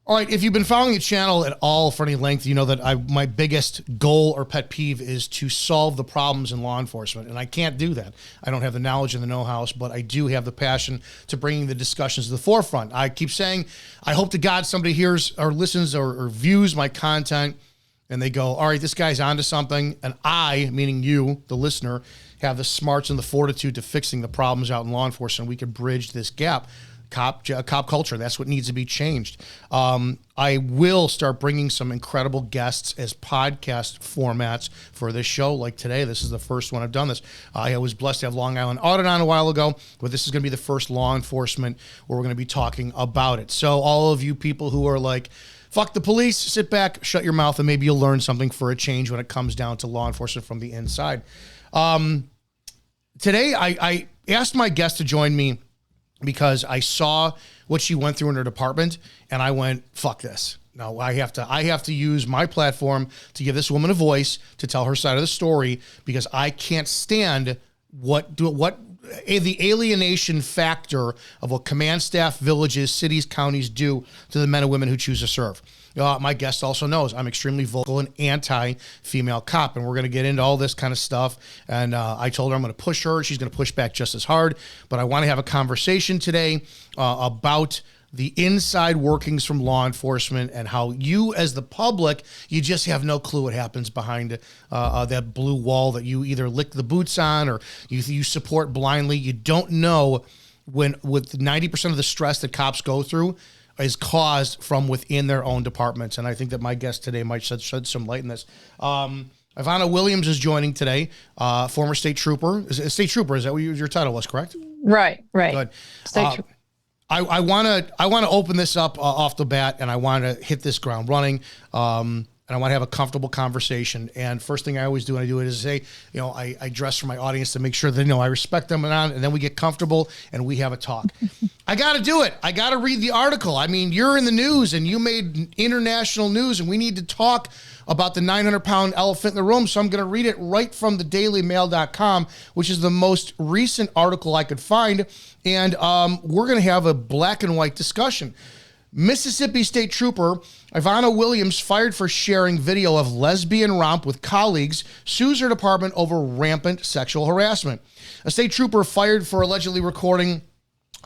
All right, if you've been following the channel at all for any length, you know that my biggest goal or pet peeve is to solve the problems in law enforcement, and I can't do that. I don't have the knowledge and the know-how, but I do have the passion to bringing the discussions to the forefront. I keep saying, I hope to God somebody hears or listens or views my content, and they go, all right, this guy's onto something, and I, meaning you, the listener, have the smarts and the fortitude to fixing the problems out in law enforcement. We can bridge this gap. Cop culture. That's what needs to be changed. I will start bringing some incredible guests as podcast formats for this show. Like today, this is the first one I've done this. I was blessed to have Long Island Audit on a while ago, but this is going to be the first law enforcement where we're going to be talking about it. So all of you people who are like, fuck the police, sit back, shut your mouth, and maybe you'll learn something for a change when it comes down to law enforcement from the inside. Today, I asked my guest to join me because I saw what she went through in her department, and I went, fuck this. No, I have to use my platform to give this woman a voice to tell her side of the story, because I can't stand the alienation factor of what command staff, villages, cities, counties do to the men and women who choose to serve. My guest also knows I'm extremely vocal and anti-female cop, and we're going to get into all this kind of stuff. And I told her I'm going to push her. She's going to push back just as hard. But I want to have a conversation today about the inside workings from law enforcement and how you, as the public, you just have no clue what happens behind that blue wall that you either lick the boots on or you support blindly. You don't know with 90% of the stress that cops go through is caused from within their own departments. And I think that my guest today might shed some light in this. Ivana Williams is joining today, former state trooper. State trooper, is that what your title was, correct? Right. Good. State trooper. I want to open this up off the bat, and I want to hit this ground running. And I want to have a comfortable conversation. And first thing I always do when I do it is say, I dress for my audience to make sure they know I respect them, and then we get comfortable and we have a talk. I got to do it. I got to read the article. I mean, you're in the news and you made international news, and we need to talk about the 900-pound elephant in the room. So I'm going to read it right from the dailymail.com, which is the most recent article I could find. And we're going to have a black and white discussion. Mississippi State Trooper Ivana Williams, fired for sharing video of lesbian romp with colleagues, sues her department over rampant sexual harassment. A state trooper fired for allegedly recording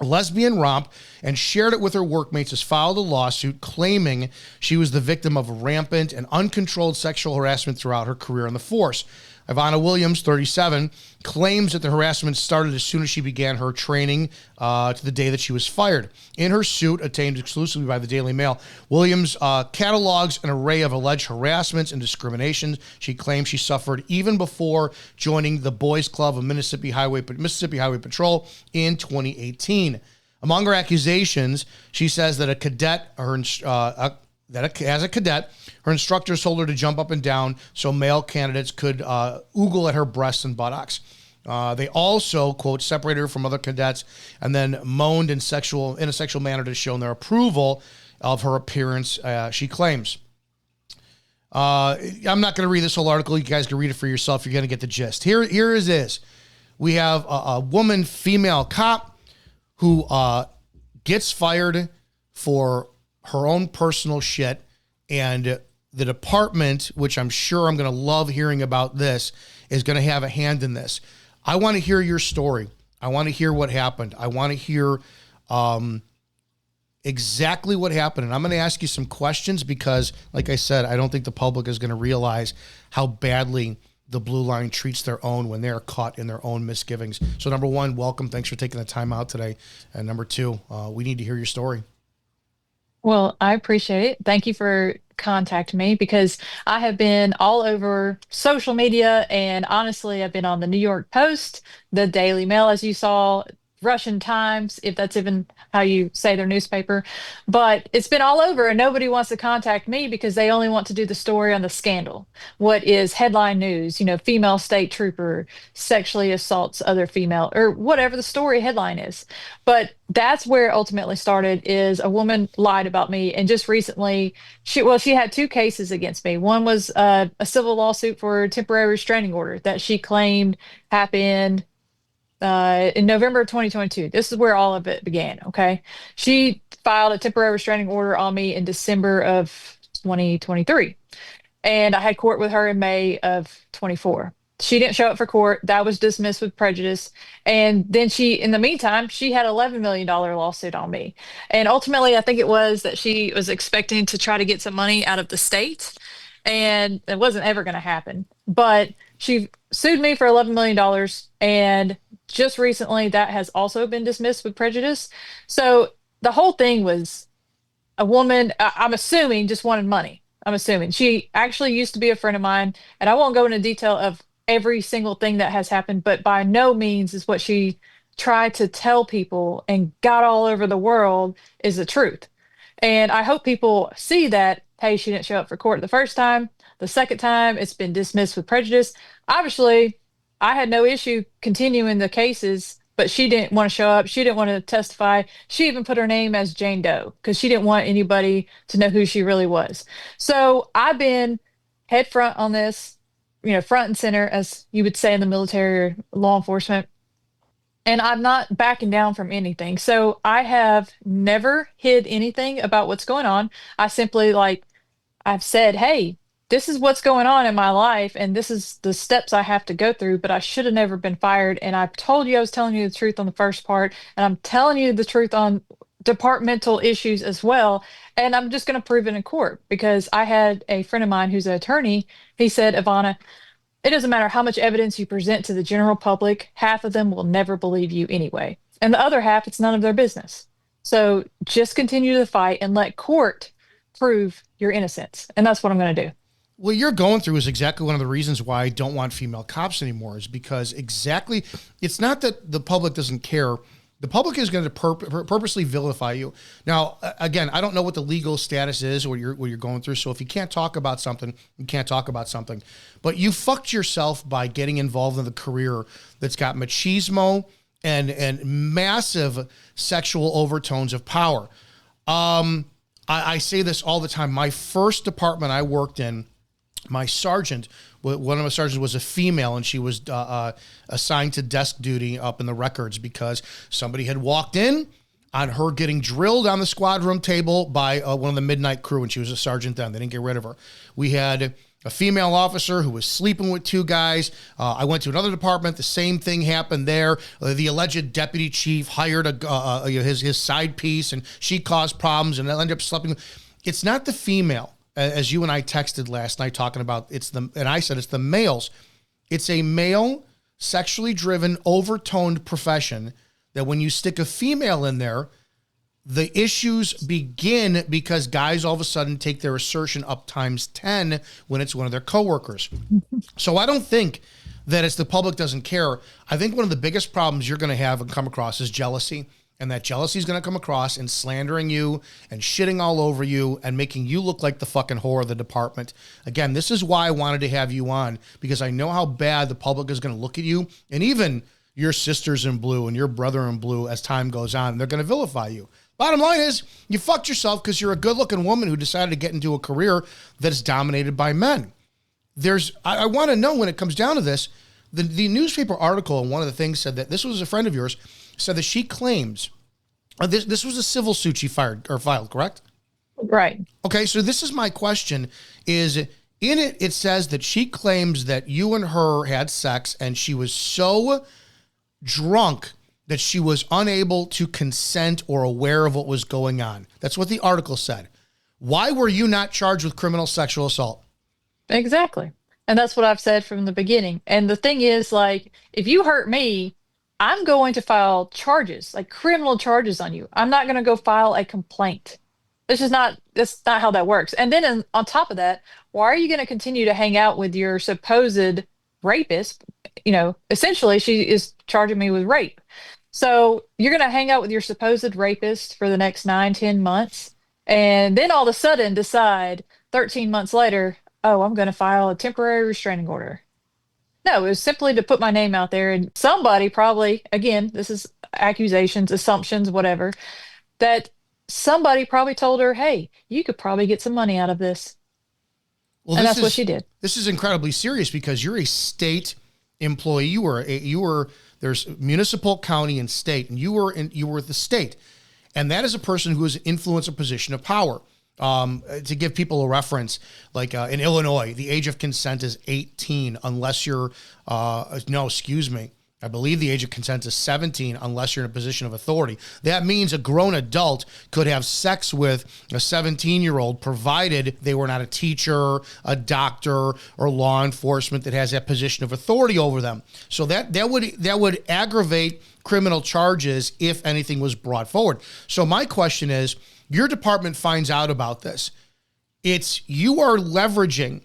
a lesbian romp and shared it with her workmates has filed a lawsuit claiming she was the victim of rampant and uncontrolled sexual harassment throughout her career in the force. Ivana Williams, 37, claims that the harassment started as soon as she began her training to the day that she was fired. In her suit, obtained exclusively by the Daily Mail, Williams catalogs an array of alleged harassments and discriminations she claims she suffered even before joining the Boys Club of Mississippi Highway Patrol in 2018. Among her accusations, she says that as a cadet, her instructors told her to jump up and down so male candidates could oogle at her breasts and buttocks. They also, quote, separated her from other cadets and then moaned in a sexual manner to show their approval of her appearance, she claims. I'm not going to read this whole article. You guys can read it for yourself. You're going to get the gist. Here it is. We have a woman, female cop, who gets fired for her own personal shit, and the department, which I'm sure I'm going to love hearing about this, is going to have a hand in this. I want to hear your story. I want to hear what happened. I want to hear exactly what happened. And I'm going to ask you some questions because, like I said, I don't think the public is going to realize how badly the Blue Line treats their own when they're caught in their own misgivings. So number one, welcome. Thanks for taking the time out today. And number two, we need to hear your story. Well, I appreciate it. Thank you for contacting me because I have been all over social media, and honestly, I've been on the New York Post, the Daily Mail, as you saw, Russian Times, if that's even how you say their newspaper. But it's been all over, and nobody wants to contact me because they only want to do the story on the scandal. What is headline news? Female state trooper sexually assaults other female, or whatever the story headline is. But that's where it ultimately started, is a woman lied about me. And just recently, she had two cases against me. One was a civil lawsuit for a temporary restraining order that she claimed happened in November of 2022. This is where all of it began. Okay. She filed a temporary restraining order on me in December of 2023. And I had court with her in May of 24. She didn't show up for court. That was dismissed with prejudice. And then in the meantime, she had $11 million lawsuit on me. And ultimately, I think it was that she was expecting to try to get some money out of the state. And it wasn't ever going to happen. But she sued me for $11 million. And just recently, that has also been dismissed with prejudice. So the whole thing was a woman, I'm assuming, just wanted money. I'm assuming she actually used to be a friend of mine, and I won't go into detail of every single thing that has happened, but by no means is what she tried to tell people and got all over the world is the truth. And I hope people see that, hey, she didn't show up for court the first time. The second time, it's been dismissed with prejudice. Obviously, I had no issue continuing the cases, but she didn't want to show up. She didn't want to testify. She even put her name as Jane Doe because she didn't want anybody to know who she really was. So I've been head front on this, front and center, as you would say in the military or law enforcement. And I'm not backing down from anything. So I have never hid anything about what's going on. I simply, like I've said, hey, this is what's going on in my life, and this is the steps I have to go through, but I should have never been fired. And I've told you I was telling you the truth on the first part, and I'm telling you the truth on departmental issues as well. And I'm just going to prove it in court because I had a friend of mine who's an attorney. He said, Ivana, it doesn't matter how much evidence you present to the general public, half of them will never believe you anyway. And the other half, it's none of their business. So just continue to fight and let court prove your innocence. And that's what I'm going to do. What you're going through is exactly one of the reasons why I don't want female cops anymore, is because exactly, it's not that the public doesn't care. The public is going to purposely vilify you. Now, again, I don't know what the legal status is or what you're going through. So if you can't talk about something, you can't talk about something. But you fucked yourself by getting involved in the career that's got machismo and massive sexual overtones of power. I say this all the time. My first department I worked in, my sergeant, one of my sergeants was a female, and she was assigned to desk duty up in the records because somebody had walked in on her getting drilled on the squad room table by one of the midnight crew, and she was a sergeant then. They didn't get rid of her. We had a female officer who was sleeping with two guys. I went to another department. The same thing happened there. The alleged deputy chief hired his side piece, and she caused problems, and ended up sleeping. It's not the female. As you and I texted last night talking about and I said it's the males. It's a male, sexually driven, overtoned profession that when you stick a female in there, the issues begin because guys all of a sudden take their assertion up times 10 when it's one of their coworkers. So I don't think that it's the public doesn't care. I think one of the biggest problems you're going to have and come across is jealousy. And that jealousy is going to come across in slandering you and shitting all over you and making you look like the fucking whore of the department. Again, this is why I wanted to have you on, because I know how bad the public is going to look at you, and even your sisters in blue and your brother in blue as time goes on. They're going to vilify you. Bottom line is, you fucked yourself because you're a good-looking woman who decided to get into a career that is dominated by men. I want to know, when it comes down to this, the newspaper article, and one of the things said that this was a friend of yours, said that she claims this was a civil suit she filed, correct? Right. Okay, so this is my question, is in it says that she claims that you and her had sex and she was so drunk that she was unable to consent or aware of what was going on. That's what the article said. Why were you not charged with criminal sexual assault? Exactly. And that's what I've said from the beginning. And the thing is, like, if you hurt me, I'm going to file charges, like criminal charges on you. I'm not going to go file a complaint. That's not how that works. And then on top of that, why are you going to continue to hang out with your supposed rapist? Essentially, she is charging me with rape. So you're going to hang out with your supposed rapist for the next 9-10 months, and then all of a sudden decide 13 months later, oh, I'm going to file a temporary restraining order. No, it was simply to put my name out there, and somebody probably, again, this is accusations, assumptions, whatever, that somebody probably told her, hey, you could probably get some money out of this. Well, and that's what she did. This is incredibly serious because you're a state employee. You were There's municipal, county, and state, and you were the state, and that is a person who is in influence or position of power. To give people a reference, like in Illinois, the age of consent is 18 unless you're, no, excuse me. I believe the age of consent is 17 unless you're in a position of authority. That means a grown adult could have sex with a 17-year-old provided they were not a teacher, a doctor, or law enforcement that has that position of authority over them. So that would aggravate criminal charges if anything was brought forward. So my question is, your department finds out about this. You are leveraging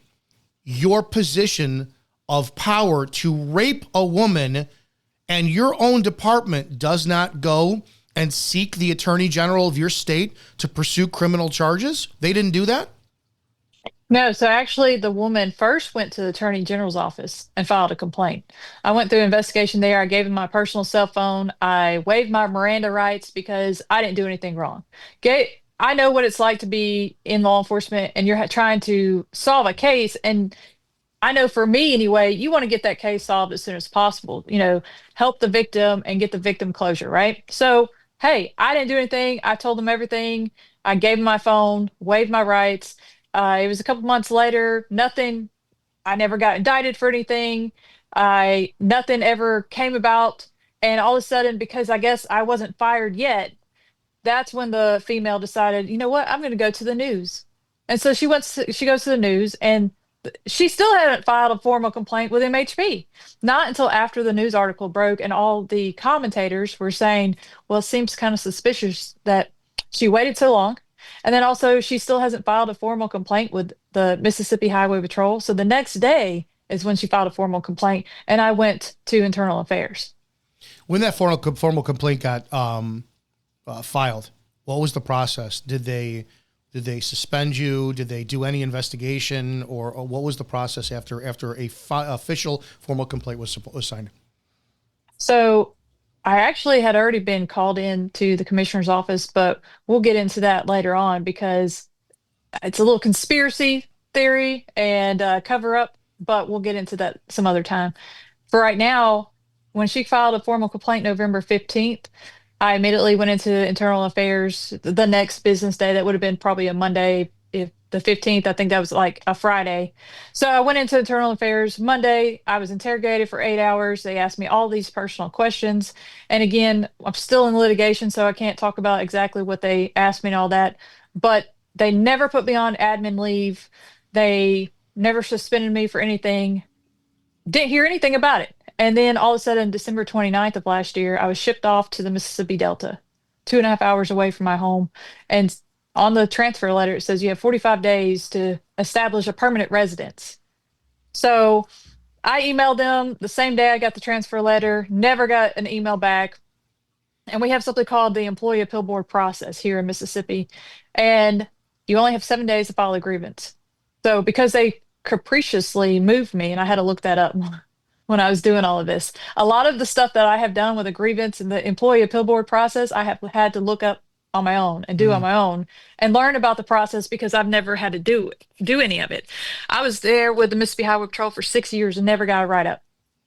your position of power to rape a woman, and your own department does not go and seek the attorney general of your state to pursue criminal charges? They didn't do that? No, so actually, the woman first went to the attorney general's office and filed a complaint. I went through an investigation there. I gave him my personal cell phone. I waived my Miranda rights because I didn't do anything wrong. I know what it's like to be in law enforcement and you're trying to solve a case. And I know for me anyway, you want to get that case solved as soon as possible, help the victim and get the victim closure, right? So, hey, I didn't do anything. I told them everything. I gave them my phone, waived my rights. It was a couple months later, nothing, I never got indicted for anything. Nothing ever came about. And all of a sudden, because I guess I wasn't fired yet, that's when the female decided, you know what, I'm going to go to the news. And so she goes to the news, and she still hadn't filed a formal complaint with MHP. Not until after the news article broke and all the commentators were saying, well, it seems kind of suspicious that she waited so long. And then also, she still hasn't filed a formal complaint with the Mississippi Highway Patrol. So the next day is when she filed a formal complaint, and I went to Internal Affairs. When that formal complaint got filed, what was the process? Did they suspend you? Did they do any investigation, or what was the process after a official formal complaint was signed? So I actually had already been called in to the commissioner's office, but we'll get into that later on because it's a little conspiracy theory and cover up, but we'll get into that some other time. For right now, when she filed a formal complaint November 15th, I immediately went into internal affairs the next business day. That would have been probably a Monday, if the 15th, I think that was like a Friday. So I went into internal affairs Monday. I was interrogated for 8 hours. They asked me all these personal questions. And again, I'm still in litigation, so I can't talk about exactly what they asked me and all that. But they never put me on admin leave. They never suspended me for anything. Didn't hear anything about it. And then all of a sudden, December 29th of last year, I was shipped off to the Mississippi Delta, 2.5 hours away from my home. And on the transfer letter, it says you have 45 days to establish a permanent residence. So I emailed them the same day I got the transfer letter, never got an email back. And we have something called the Employee Appeal Board process here in Mississippi. And you only have 7 days to file a grievance. So because they capriciously moved me, and I had to look that up when I was doing all of this, a lot of the stuff that I have done with a grievance and the Employee Appeal Board process, I have had to look up on my own and do on my own and learn about the process because I've never had to do any of it. I was there with the Mississippi Highway Patrol for 6 years and never got a write up.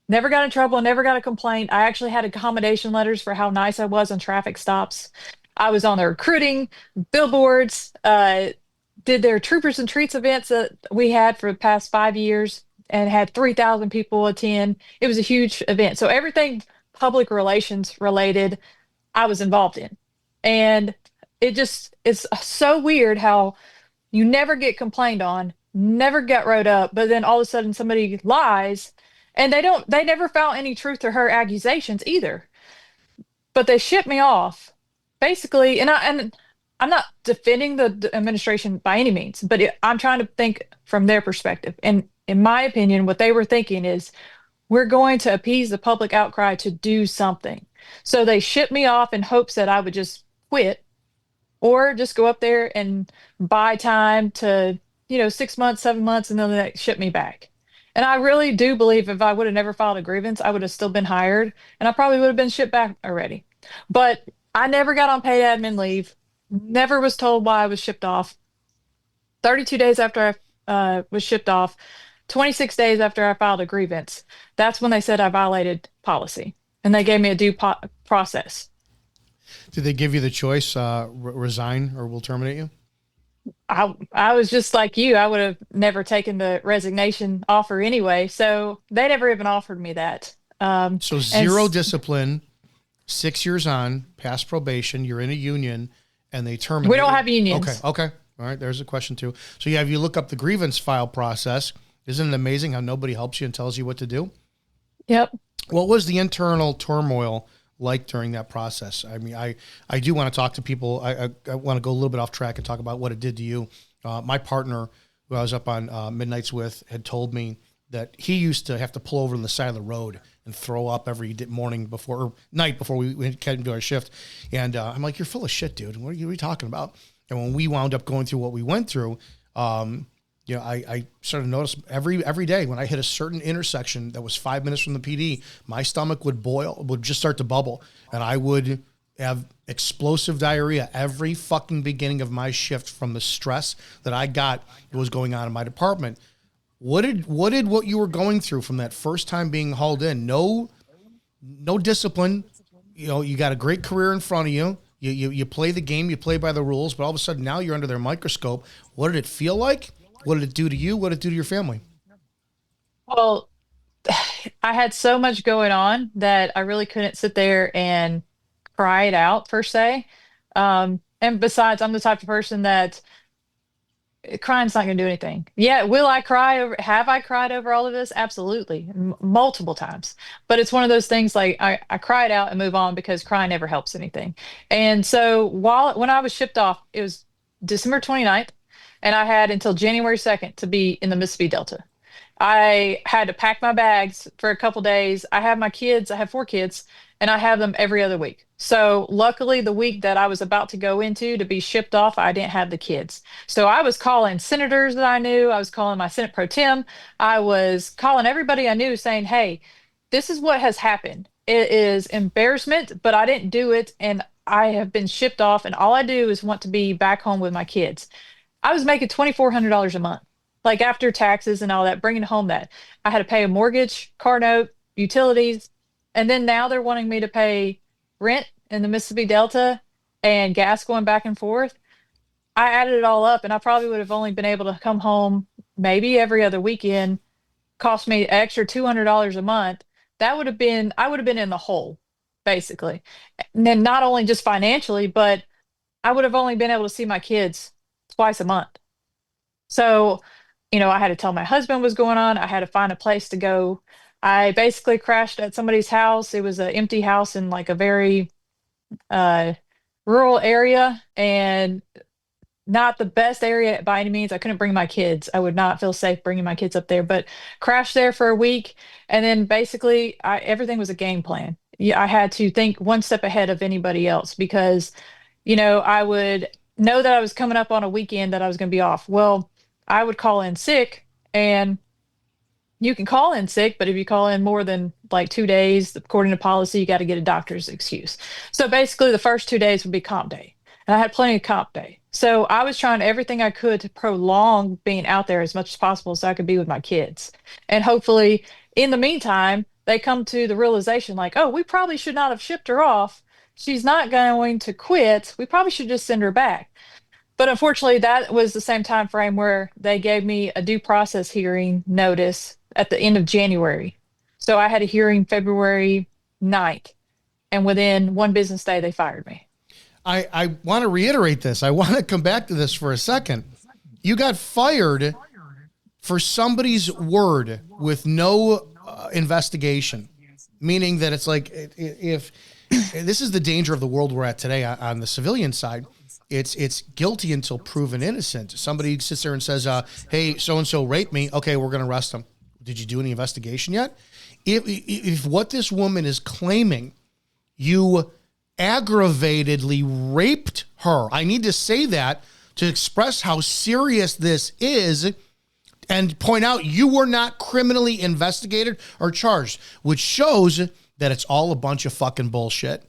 Never got in trouble, never got a complaint. I actually had accommodation letters for how nice I was on traffic stops. I was on their recruiting billboards, did their Troopers and Treats events that we had for the past 5 years and had 3,000 people attend. It was a huge event. So everything public relations related, I was involved in. And it's so weird how you never get complained on, never get wrote up, but then all of a sudden somebody lies and they never found any truth to her accusations either. But they shipped me off basically. And I'm not defending the administration by any means, but I'm trying to think from their perspective. And in my opinion, what they were thinking is we're going to appease the public outcry to do something. So they shipped me off in hopes that I would just quit or just go up there and buy time to, 6 months, 7 months, and then they ship me back. And I really do believe if I would have never filed a grievance, I would have still been hired and I probably would have been shipped back already. But I never got on paid admin leave, never was told why I was shipped off. 32 days after I was shipped off, 26 days after I filed a grievance, that's when they said I violated policy. and they gave me a process. Did they give you the choice, resign or we'll terminate you? I was just like you. I would have never taken the resignation offer anyway. So they never even offered me that. So And zero discipline, 6 years on, past probation, you're in a union, and they terminate we don't you. have unions. Okay. All right, there's a question too. So yeah, if you look up the grievance file process, isn't it amazing how nobody helps you and tells you what to do? Yep. What was the internal turmoil like during that process? I mean, I do want to talk to people. I want to go a little bit off track and talk about what it did to you. My partner, who I was up on midnights with, had told me that he used to have to pull over on the side of the road and throw up every morning before, or night before we came to our shift. And I'm like, you're full of shit, dude. What are you talking about? And when we wound up going through what we went through, I started to notice every day when I hit a certain intersection that was 5 minutes from the PD, my stomach would just start to bubble, and I would have explosive diarrhea every fucking beginning of my shift from the stress that I got that was going on in my department. What you were going through from that first time being hauled in? No discipline. You got a great career in front of you. You play the game, you play by the rules, but all of a sudden now you're under their microscope. What did it feel like? What did it do to you? What did it do to your family? Well, I had so much going on that I really couldn't sit there and cry it out per se. And besides, I'm the type of person that crying's not going to do anything. Yeah, will I cry over? Have I cried over all of this? Absolutely, multiple times. But it's one of those things like I cry it out and move on because crying never helps anything. And so when I was shipped off, it was December 29th, and I had until January 2nd to be in the Mississippi Delta. I had to pack my bags for a couple days. I have my kids, I have 4 kids, and I have them every other week. So luckily, the week that I was about to go into to be shipped off, I didn't have the kids. So I was calling senators that I knew. I was calling my Senate Pro Tem. I was calling everybody I knew saying, hey, this is what has happened. It is embarrassment, but I didn't do it. And I have been shipped off, and all I do is want to be back home with my kids. I was making $2,400 a month, like after taxes and all that, bringing home that. I had to pay a mortgage, car note, utilities, and then now they're wanting me to pay rent in the Mississippi Delta and gas going back and forth. I added it all up, and I probably would have only been able to come home maybe every other weekend, cost me extra $200 a month. I would have been in the hole, basically. And then not only just financially, but I would have only been able to see my kids twice a month. So, I had to tell my husband what was going on. I had to find a place to go. I basically crashed at somebody's house. It was an empty house in like a very uh, rural area and not the best area by any means. I couldn't bring my kids. I would not feel safe bringing my kids up there, but crashed there for a week. And then basically, everything was a game plan. Yeah, I had to think one step ahead of anybody else because, I would know that I was coming up on a weekend that I was going to be off. Well, I would call in sick, and you can call in sick, but if you call in more than like 2 days, according to policy, you got to get a doctor's excuse. So basically, the first 2 days would be comp day. And I had plenty of comp day. So I was trying everything I could to prolong being out there as much as possible so I could be with my kids. And hopefully, in the meantime, they come to the realization like, oh, we probably should not have shipped her off. She's not going to quit. We probably should just send her back. But unfortunately, that was the same time frame where they gave me a due process hearing notice at the end of January. So I had a hearing February 9th, and within one business day, they fired me. I want to reiterate this. I want to come back to this for a second. You got fired for somebody's word with no investigation, meaning that it's like if this is the danger of the world we're at today on the civilian side. It's guilty until proven innocent. Somebody sits there and says, hey, so-and-so raped me. Okay, we're going to arrest them. Did you do any investigation yet? If what this woman is claiming, you aggravatedly raped her. I need to say that to express how serious this is and point out you were not criminally investigated or charged, which shows that it's all a bunch of fucking bullshit.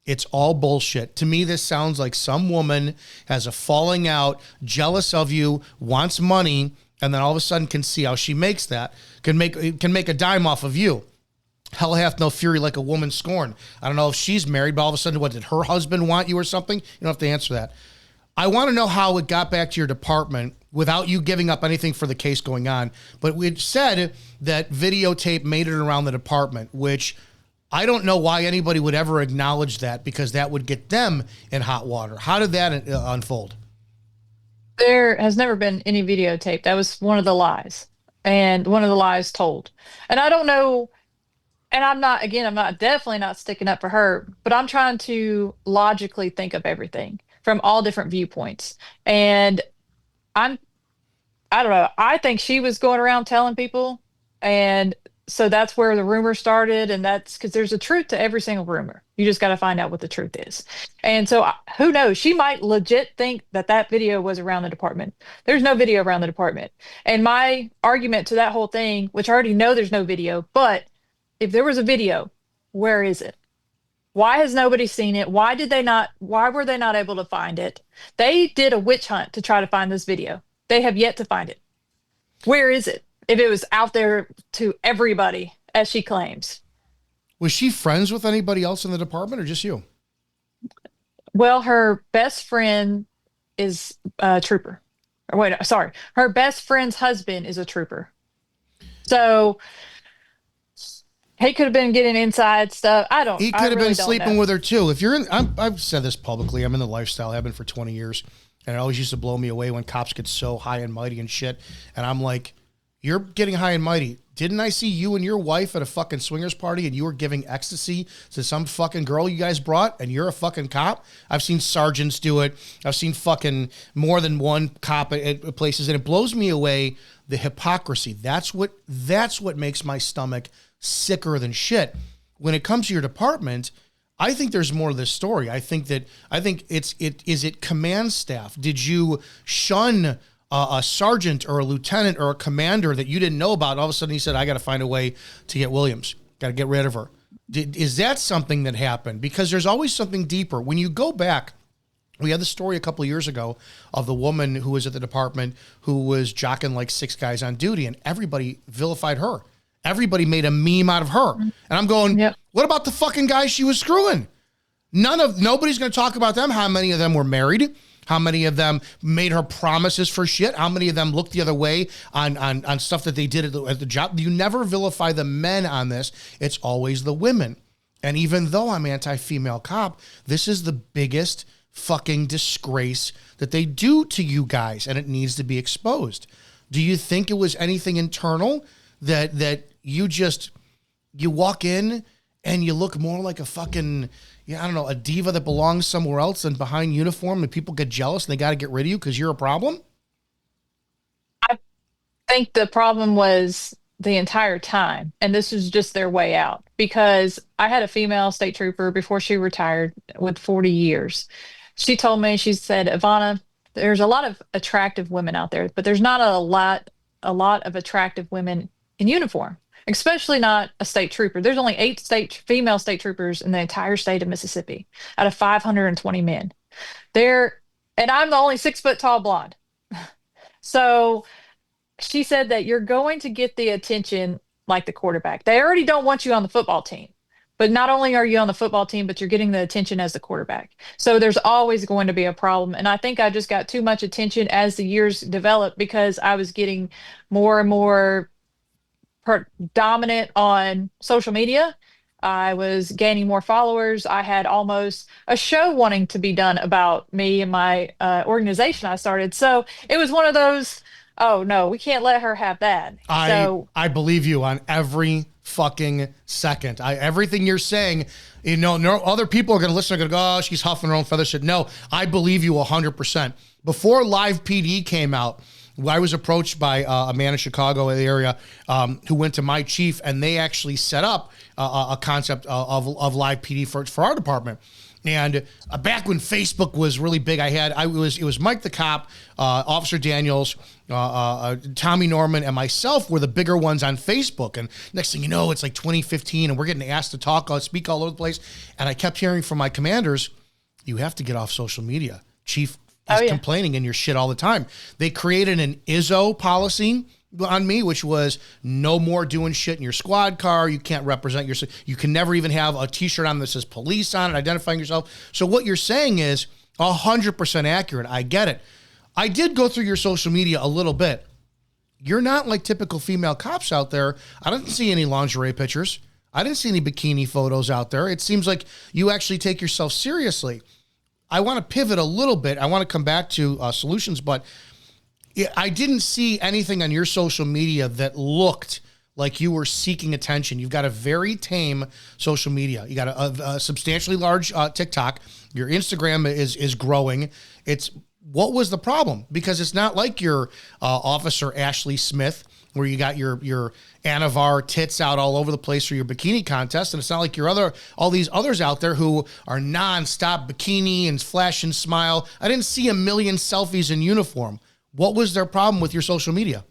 It's all bullshit. To me, this sounds like some woman has a falling out, jealous of you, wants money, and then all of a sudden can see how she makes that, can make a dime off of you. Hell hath no fury like a woman scorned. I don't know if she's married, but all of a sudden, what, did her husband want you or something? You don't have to answer that. I want to know how it got back to your department without you giving up anything for the case going on. But we said that videotape made it around the department, which I don't know why anybody would ever acknowledge that, because that would get them in hot water. How did that unfold? There has never been any videotape. That was one of the lies, and one of the lies told. And I don't know, and I'm not definitely not sticking up for her, but I'm trying to logically think of everything from all different viewpoints. And I'm I don't know. I think she was going around telling people, and so that's where the rumor started. And that's because there's a truth to every single rumor. You just got to find out what the truth is. And so, who knows? She might legit think that that video was around the department. There's no video around the department. And my argument to that whole thing, which I already know there's no video, but if there was a video, where is it? Why has nobody seen it? Why were they not able to find it? They did a witch hunt to try to find this video. They have yet to find it. Where is it? If it was out there to everybody, as she claims. Was she friends with anybody else in the department or just you? Well, her best friend is a trooper. Or wait, sorry. Her best friend's husband is a trooper. So he could have been getting inside stuff. He could have been sleeping with her too. If you're in, I've said this publicly. I'm in the lifestyle. I've been for 20 years. And it always used to blow me away when cops get so high and mighty and shit. And I'm like, you're getting high and mighty. Didn't I see you and your wife at a fucking swingers party and you were giving ecstasy to some fucking girl you guys brought and you're a fucking cop? I've seen sergeants do it. I've seen fucking more than one cop at places, and it blows me away, the hypocrisy. That's what makes my stomach sicker than shit. When it comes to your department, I think there's more to this story. I think is it command staff? Did you shun a sergeant or a lieutenant or a commander that you didn't know about? And all of a sudden he said, I got to find a way to get Williams. Got to get rid of her. Is that something that happened? Because there's always something deeper. When you go back, we had the story a couple of years ago of the woman who was at the department who was jocking like 6 guys on duty, and everybody vilified her. Everybody made a meme out of her. And I'm going, yep. What about the fucking guys she was screwing? Nobody's going to talk about them. How many of them were married? How many of them made her promises for shit? How many of them looked the other way on stuff that they did at the job? You never vilify the men on this. It's always the women. And even though I'm anti-female cop, this is the biggest fucking disgrace that they do to you guys, and it needs to be exposed. Do you think it was anything internal that you walk in and you look more like a fucking, I don't know, a diva that belongs somewhere else than behind uniform, and people get jealous and they got to get rid of you because you're a problem? I think the problem was the entire time, and this is just their way out, because I had a female state trooper before she retired with 40 years. She told me, she said, Ivana, there's a lot of attractive women out there, but there's not a lot of attractive women in uniform, especially not a state trooper. There's only 8 female state troopers in the entire state of Mississippi out of 520 men. And I'm the only 6 foot tall blonde. So she said that you're going to get the attention like the quarterback. They already don't want you on the football team, but not only are you on the football team, but you're getting the attention as the quarterback. So there's always going to be a problem. And I think I just got too much attention as the years developed, because I was getting more and more dominant on social media. I was gaining more followers. I had almost a show wanting to be done about me and my organization I started. So it was one of those, oh no, we can't let her have that. I believe you on every fucking second. Everything you're saying, no other people are going to listen, are going to go, oh, she's huffing her own feather shit. No, I believe you 100%. Before Live PD came out, I was approached by a man in Chicago area who went to my chief, and they actually set up a concept of Live PD for our department. And back when Facebook was really big, it was Mike the Cop, Officer Daniels, Tommy Norman, and myself were the bigger ones on Facebook. And next thing you know, it's like 2015, and we're getting asked to speak all over the place. And I kept hearing from my commanders, you have to get off social media. Chief Oh is yeah. complaining in your shit all the time. They created an Izzo policy on me, which was no more doing shit in your squad car. You can't represent yourself. You can never even have a t-shirt on that says police on it, identifying yourself. So what you're saying is 100% accurate. I get it. I did go through your social media a little bit. You're not like typical female cops out there. I didn't see any lingerie pictures. I didn't see any bikini photos out there. It seems like you actually take yourself seriously. I want to pivot a little bit. I want to come back to solutions, but I didn't see anything on your social media that looked like you were seeking attention. You've got a very tame social media. You got a substantially large TikTok. Your Instagram is growing. What was the problem? Because it's not like your Officer Ashley Smith, where you got your Anavar tits out all over the place for your bikini contest. And it's not like all these others out there who are nonstop bikini and flash and smile. I didn't see a million selfies in uniform. What was their problem with your social media?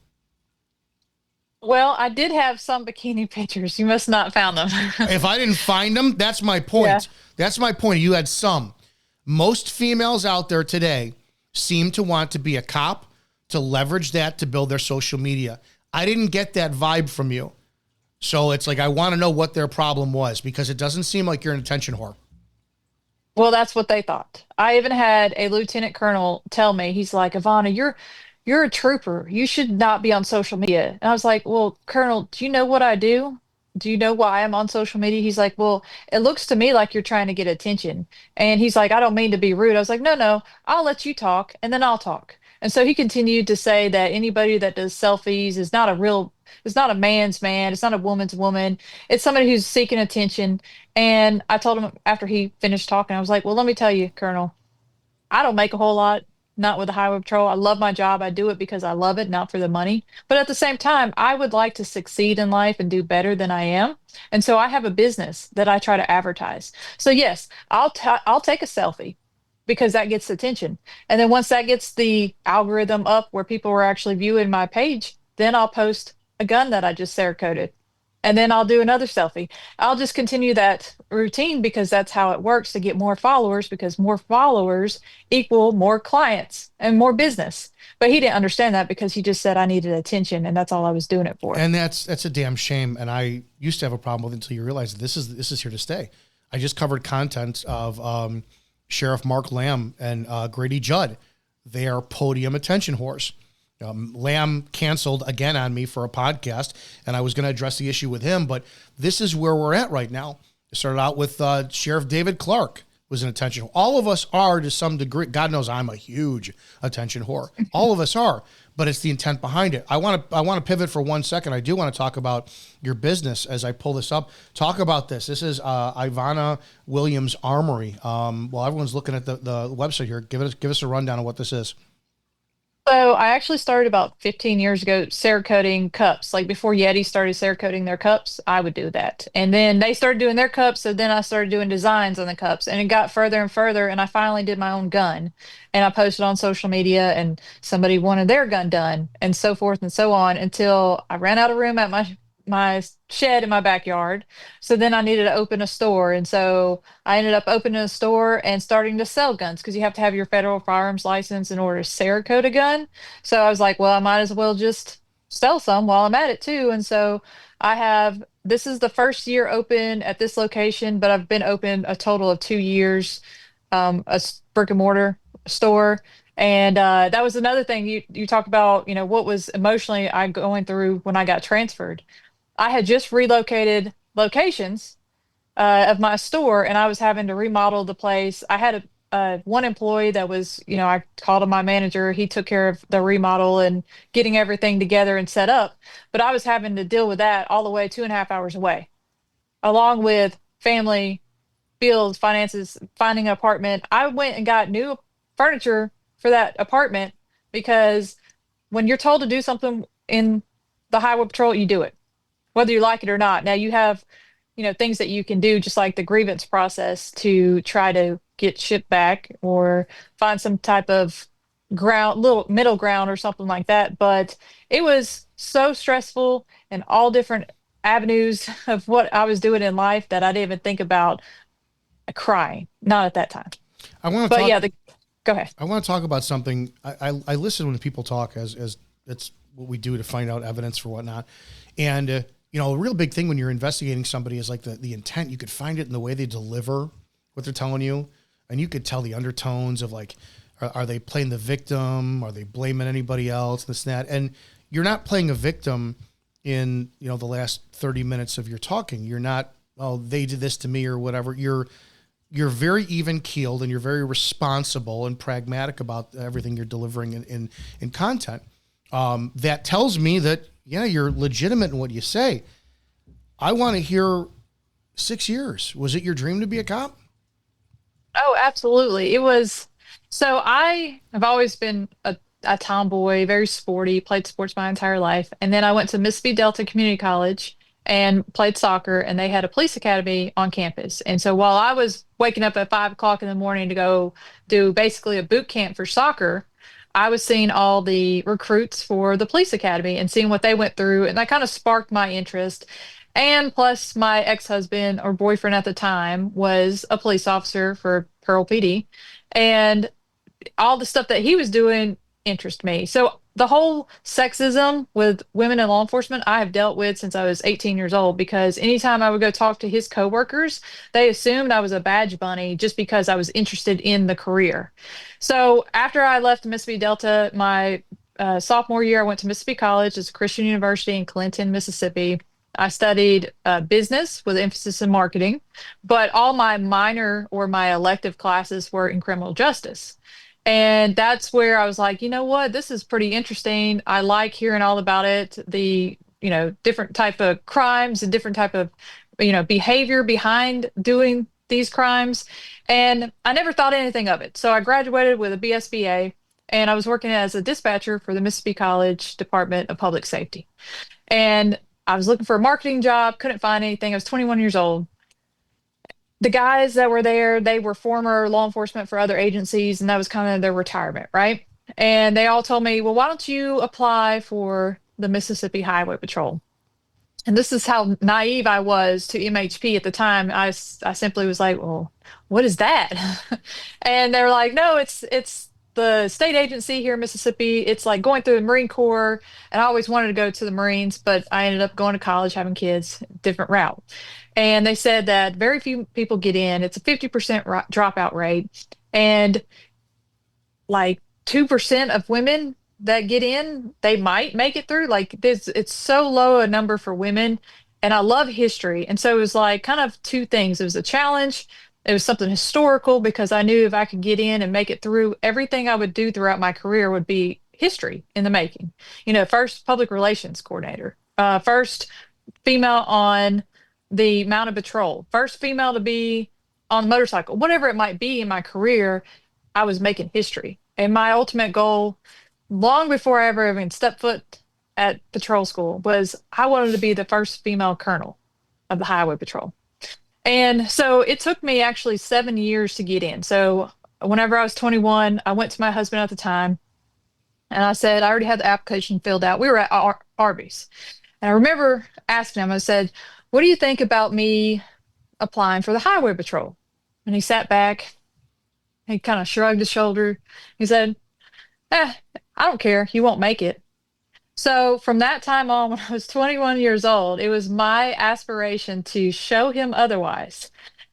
Well, I did have some bikini pictures. You must not found them. If I didn't find them, that's my point. Yeah. That's my point. You had some. Most females out there today seem to want to be a cop, to leverage that to build their social media. I didn't get that vibe from you. So it's like, I want to know what their problem was, because it doesn't seem like you're an attention whore. Well, that's what they thought. I even had a lieutenant colonel tell me, he's like, Ivana, you're a trooper. You should not be on social media. And I was like, well, Colonel, do you know what I do? Do you know why I'm on social media? He's like, well, it looks to me like you're trying to get attention. And he's like, I don't mean to be rude. I was like, no, no, I'll let you talk and then I'll talk. And so he continued to say that anybody that does selfies it's not a man's man. It's not a woman's woman. It's somebody who's seeking attention. And I told him after he finished talking, I was like, well, let me tell you, Colonel, I don't make a whole lot, not with the Highway Patrol. I love my job. I do it because I love it, not for the money. But at the same time, I would like to succeed in life and do better than I am. And so I have a business that I try to advertise. So yes, I'll take a selfie because that gets attention. And then once that gets the algorithm up where people are actually viewing my page, then I'll post a gun that I just Cerakoted. And then I'll do another selfie. I'll just continue that routine because that's how it works to get more followers, because more followers equal more clients and more business. But he didn't understand that because he just said I needed attention and that's all I was doing it for. And that's a damn shame. And I used to have a problem with it until you realize that this is here to stay. I just covered content of Sheriff Mark Lamb and Grady Judd. They are podium attention whores. Lamb canceled again on me for a podcast, and I was going to address the issue with him, but this is where we're at right now. It started out with Sheriff David Clark was an attention whore. All of us are to some degree. God knows I'm a huge attention whore. All of us are, but it's the intent behind it. I want to pivot for 1 second. I do want to talk about your business as I pull this up. Talk about this. This is Ivana Williams Armory. While everyone's looking at the website here, give us a rundown of what this is. So I actually started about 15 years ago Cerakoting cups. Like before Yeti started Cerakoting their cups, I would do that. And then they started doing their cups, so then I started doing designs on the cups. And it got further and further, and I finally did my own gun. And I posted on social media, and somebody wanted their gun done, and so forth and so on, until I ran out of room at my shed in my backyard. So then I needed to open a store. And so I ended up opening a store and starting to sell guns because you have to have your federal firearms license in order to Cerakote a gun. So I was like, well, I might as well just sell some while I'm at it too. And so this is the first year open at this location, but I've been open a total of 2 years, brick and mortar store. And that was another thing you talk about, what was emotionally I going through when I got transferred. I had just relocated locations of my store, and I was having to remodel the place. I had one employee that was, I called him my manager. He took care of the remodel and getting everything together and set up. But I was having to deal with that all the way 2.5 hours away, along with family, bills, finances, finding an apartment. I went and got new furniture for that apartment because when you're told to do something in the highway patrol, you do it whether you like it or not. Now you have, things that you can do, just like the grievance process to try to get shit back or find some type of little middle ground or something like that. But it was so stressful and all different avenues of what I was doing in life that I didn't even think about crying. Not at that time. I want to But talk. yeah, Go ahead. I want to talk about something. I listen when people talk, as that's what we do to find out evidence for whatnot. And a real big thing when you're investigating somebody is like the intent. You could find it in the way they deliver what they're telling you, and you could tell the undertones of like, are they playing the victim? Are they blaming anybody else? This and that. And you're not playing a victim in the last 30 minutes of your talking. You're not, oh, they did this to me or whatever. You're very even keeled and you're very responsible and pragmatic about everything you're delivering in content. That tells me that, yeah, you're legitimate in what you say. I want to hear 6 years. Was it your dream to be a cop? Oh, absolutely. It was. So I have always been a tomboy, very sporty, played sports my entire life. And then I went to Mississippi Delta Community College and played soccer, and they had a police academy on campus. And so while I was waking up at 5 o'clock in the morning to go do basically a boot camp for soccer, I was seeing all the recruits for the police academy and seeing what they went through. And that kind of sparked my interest. And plus, my ex-husband or boyfriend at the time was a police officer for Pearl PD. And all the stuff that he was doing interest me. So the whole sexism with women in law enforcement, I have dealt with since I was 18 years old because anytime I would go talk to his coworkers, they assumed I was a badge bunny just because I was interested in the career. So after I left Mississippi Delta, my sophomore year, I went to Mississippi College. It's a Christian university in Clinton, Mississippi. I studied business with emphasis in marketing, but all my minor or my elective classes were in criminal justice. And that's where I was like, you know what, this is pretty interesting. I like hearing all about it, the, different type of crimes and different type of, behavior behind doing these crimes. And I never thought anything of it. So I graduated with a BSBA and I was working as a dispatcher for the Mississippi College Department of Public Safety. And I was looking for a marketing job, couldn't find anything. I was 21 years old. The guys that were there, they were former law enforcement for other agencies, and that was kind of their retirement, right? And they all told me, well, why don't you apply for the Mississippi Highway Patrol? And this is how naive I was to MHP at the time. I simply was like, well, what is that? And they're like, no, it's the state agency here in Mississippi. It's like going through the Marine Corps. And I always wanted to go to the Marines, but I ended up going to college, having kids, different route. And they said that very few people get in. It's a 50% dropout rate. And like 2% of women that get in, they might make it through. Like it's so low a number for women. And I love history. And so it was like kind of two things. It was a challenge. It was something historical because I knew if I could get in and make it through, everything I would do throughout my career would be history in the making. First public relations coordinator, first female on the mounted patrol, first female to be on a motorcycle, whatever it might be in my career, I was making history. And my ultimate goal, long before I ever even stepped foot at patrol school, was I wanted to be the first female colonel of the highway patrol. And so it took me actually 7 years to get in. So whenever I was 21, I went to my husband at the time and I said, I already had the application filled out. We were at Arby's. And I remember asking him, I said, what do you think about me applying for the highway patrol? And he sat back, he kind of shrugged his shoulder. He said, eh, I don't care. You won't make it. So from that time on, when I was 21 years old, it was my aspiration to show him otherwise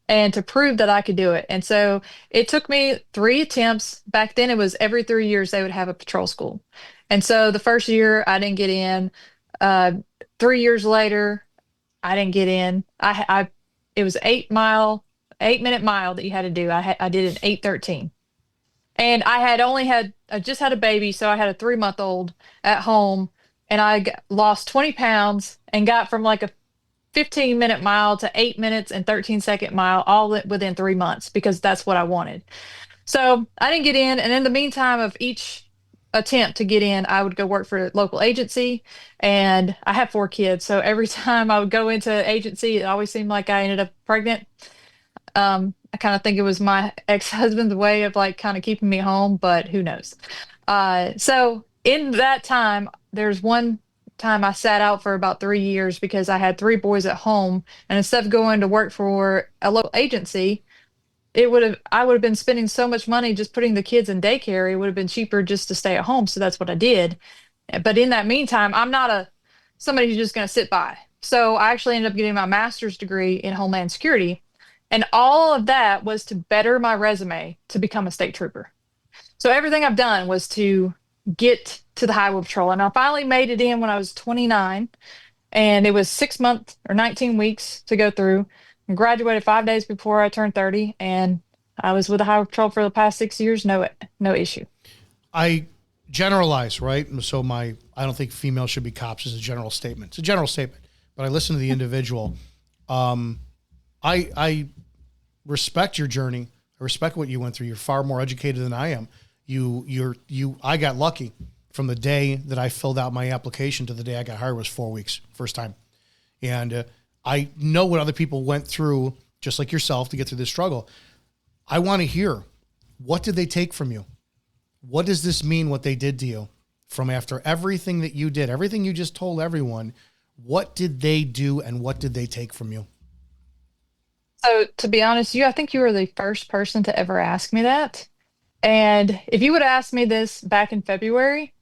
and to prove that I could do it. And so it took me 3 attempts. Back then, it was every 3 years they would have a patrol school. And so the first year I didn't get in. 3 years later, I didn't get in. It was 8 mile, 8 minute mile that you had to do. I did it 8:13. And I just had a baby, so I had a 3 month old at home, and lost 20 pounds and got from like a 15-minute mile to 8 minutes and 13-second mile all within 3 months because that's what I wanted. So I didn't get in. And in the meantime of each attempt to get in, I would go work for a local agency. And I have 4 kids. So every time I would go into agency, it always seemed like I ended up pregnant. I kind of think it was my ex-husband's way of like kind of keeping me home, but who knows? So in that time, there's one time I sat out for about 3 years because I had 3 boys at home. And instead of going to work for a local agency, I would have been spending so much money just putting the kids in daycare. It would have been cheaper just to stay at home. So that's what I did. But in that meantime, I'm not somebody who's just going to sit by. So I actually ended up getting my master's degree in Homeland Security. And all of that was to better my resume to become a state trooper. So everything I've done was to get to the Highway Patrol. And I finally made it in when I was 29. And it was 6 months or 19 weeks to go through. I graduated 5 days before I turned 30. And I was with the Highway Patrol for the past 6 years. No issue. I generalize, right? So I don't think females should be cops is a general statement. It's a general statement, but I listen to the individual. I respect your journey. I respect what you went through. You're far more educated than I am. I got lucky from the day that I filled out my application to the day I got hired was 4 weeks, first time. And I know what other people went through, just like yourself, to get through this struggle. I want to hear, what did they take from you? What does this mean, what they did to you? From after everything that you did, everything you just told everyone, what did they do and what did they take from you? So to be honest, I think you were the first person to ever ask me that. And if you would have asked me this back in February,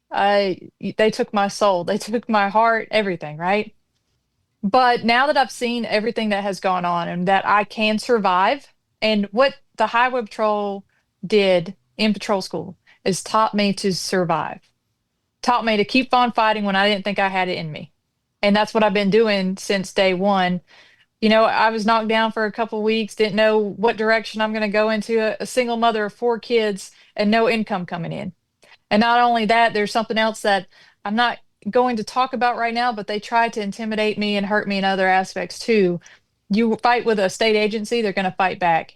they took my soul, they took my heart, everything, right? But now that I've seen everything that has gone on and that I can survive, and what the Highway Patrol did in patrol school is taught me to survive, taught me to keep on fighting when I didn't think I had it in me. And that's what I've been doing since day one. I was knocked down for a couple weeks, didn't know what direction I'm going to go into, a single mother of 4 kids and no income coming in. And not only that, there's something else that I'm not going to talk about right now, but they tried to intimidate me and hurt me in other aspects too. You fight with a state agency, they're going to fight back.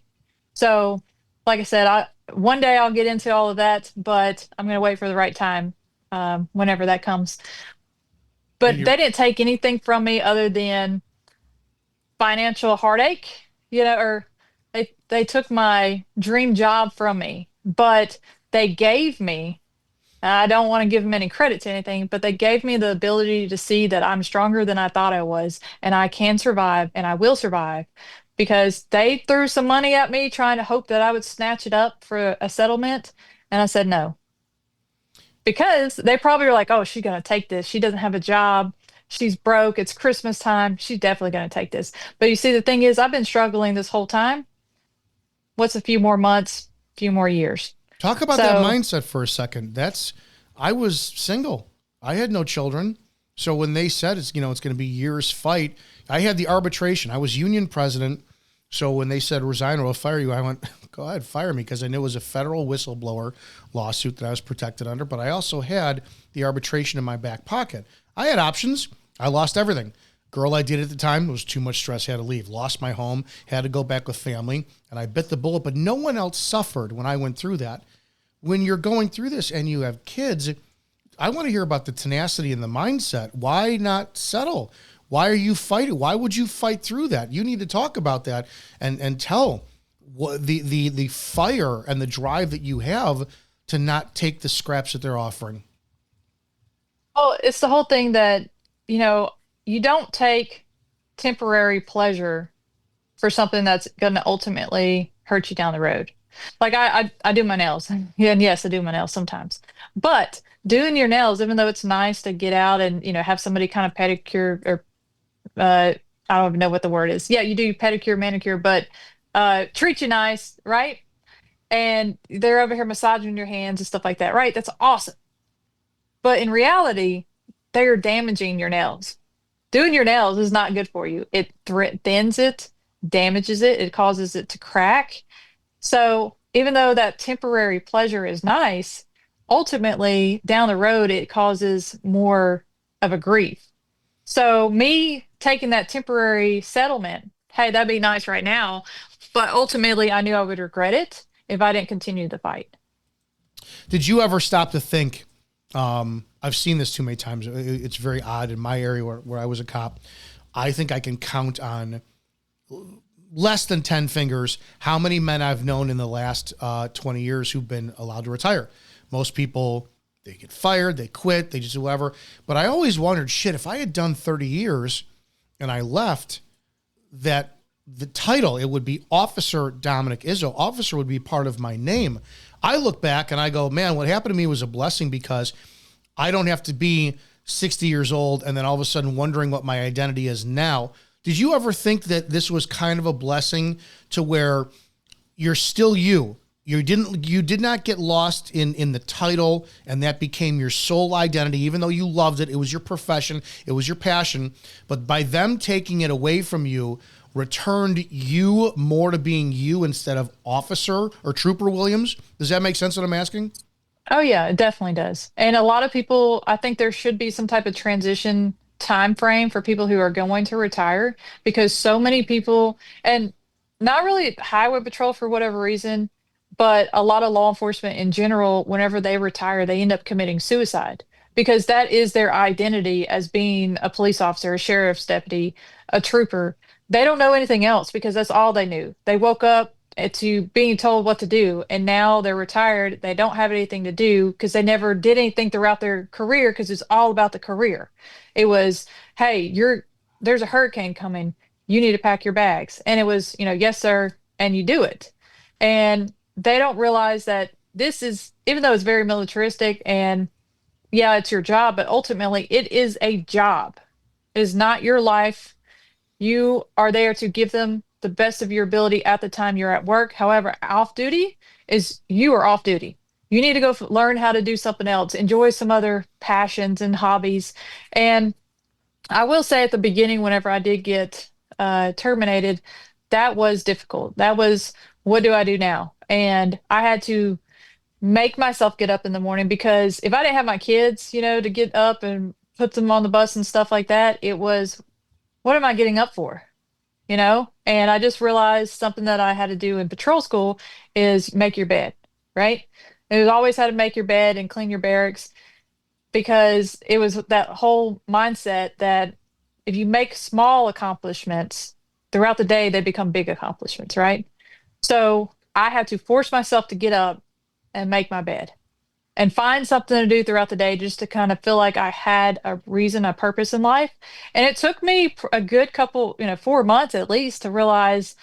So, like I said, one day I'll get into all of that, but I'm going to wait for the right time whenever that comes. But they didn't take anything from me other than financial heartache, or they took my dream job from me, but they gave me, I don't want to give them any credit to anything, but they gave me the ability to see that I'm stronger than I thought I was, and I can survive, and I will survive, because they threw some money at me trying to hope that I would snatch it up for a settlement. And I said no, because they probably were like, oh, she's going to take this. She doesn't have a job. She's broke. It's Christmas time. She's definitely going to take this. But you see, the thing is, I've been struggling this whole time. What's a few more months, few more years? Talk about that mindset for a second. I was single. I had no children. So when they said it's going to be years fight, I had the arbitration. I was union president. So when they said resign or I'll fire you, I went, go ahead, fire me, because I knew it was a federal whistleblower lawsuit that I was protected under. But I also had the arbitration in my back pocket. I had options. I lost everything. Girl I did at the time, it was too much stress, had to leave. Lost my home, had to go back with family, and I bit the bullet. But no one else suffered when I went through that. When you're going through this and you have kids, I want to hear about the tenacity and the mindset. Why not settle? Why are you fighting? Why would you fight through that? You need to talk about that and tell what the fire and the drive that you have to not take the scraps that they're offering. Well, it's the whole thing that, you don't take temporary pleasure for something that's going to ultimately hurt you down the road. Like I do my nails. Yeah, and yes, I do my nails sometimes. But doing your nails, even though it's nice to get out and, have somebody kind of pedicure or I don't even know what the word is. Yeah, you do pedicure, manicure, but treat you nice, right? And they're over here massaging your hands and stuff like that, right? That's awesome. But in reality, they are damaging your nails. Doing your nails is not good for you. It thins it, damages it, it causes it to crack. So even though that temporary pleasure is nice, ultimately down the road, it causes more of a grief. So me taking that temporary settlement, hey, that'd be nice right now, but ultimately I knew I would regret it if I didn't continue the fight. Did you ever stop to think, I've seen this too many times. It's very odd in my area where I was a cop. I think I can count on less than 10 fingers how many men I've known in the last 20 years who've been allowed to retire. Most people, they get fired, they quit, they just do whatever. But I always wondered, shit, if I had done 30 years and I left, that the title, it would be Officer Dominick Izzo. Officer would be part of my name. I look back and I go, man, what happened to me was a blessing because I don't have to be 60 years old and then all of a sudden wondering what my identity is now. Did you ever think that this was kind of a blessing to where you're still you? You did not get lost in the title, and that became your sole identity, even though you loved it. It was your profession. It was your passion. But by them taking it away from you, returned you more to being you instead of Officer or Trooper Williams. Does that make sense what I'm asking? Oh yeah, it definitely does. And a lot of people, I think there should be some type of transition time frame for people who are going to retire because so many people, and not really highway patrol for whatever reason, but a lot of law enforcement in general, whenever they retire, they end up committing suicide because that is their identity as being a police officer, a sheriff's deputy, a trooper. They don't know anything else because that's all they knew. They woke up to being told what to do, and now they're retired. They don't have anything to do because they never did anything throughout their career because it's all about the career. It was, hey, there's a hurricane coming. You need to pack your bags. And it was, yes, sir, and you do it. And they don't realize that this is, even though it's very militaristic and yeah, it's your job, but ultimately it is a job. It is not your life. You are there to give them the best of your ability at the time you're at work. However, off duty is you are off duty. You need to go learn how to do something else, enjoy some other passions and hobbies. And I will say at the beginning, whenever I did get terminated, that was difficult. That was, what do I do now? And I had to make myself get up in the morning because if I didn't have my kids, to get up and put them on the bus and stuff like that, it was, what am I getting up for? And I just realized something that I had to do in patrol school is make your bed, right? It was always how to make your bed and clean your barracks because it was that whole mindset that if you make small accomplishments throughout the day, they become big accomplishments, right? So I had to force myself to get up and make my bed and find something to do throughout the day just to kind of feel like I had a reason, a purpose in life. And it took me a good couple, 4 months at least to realize,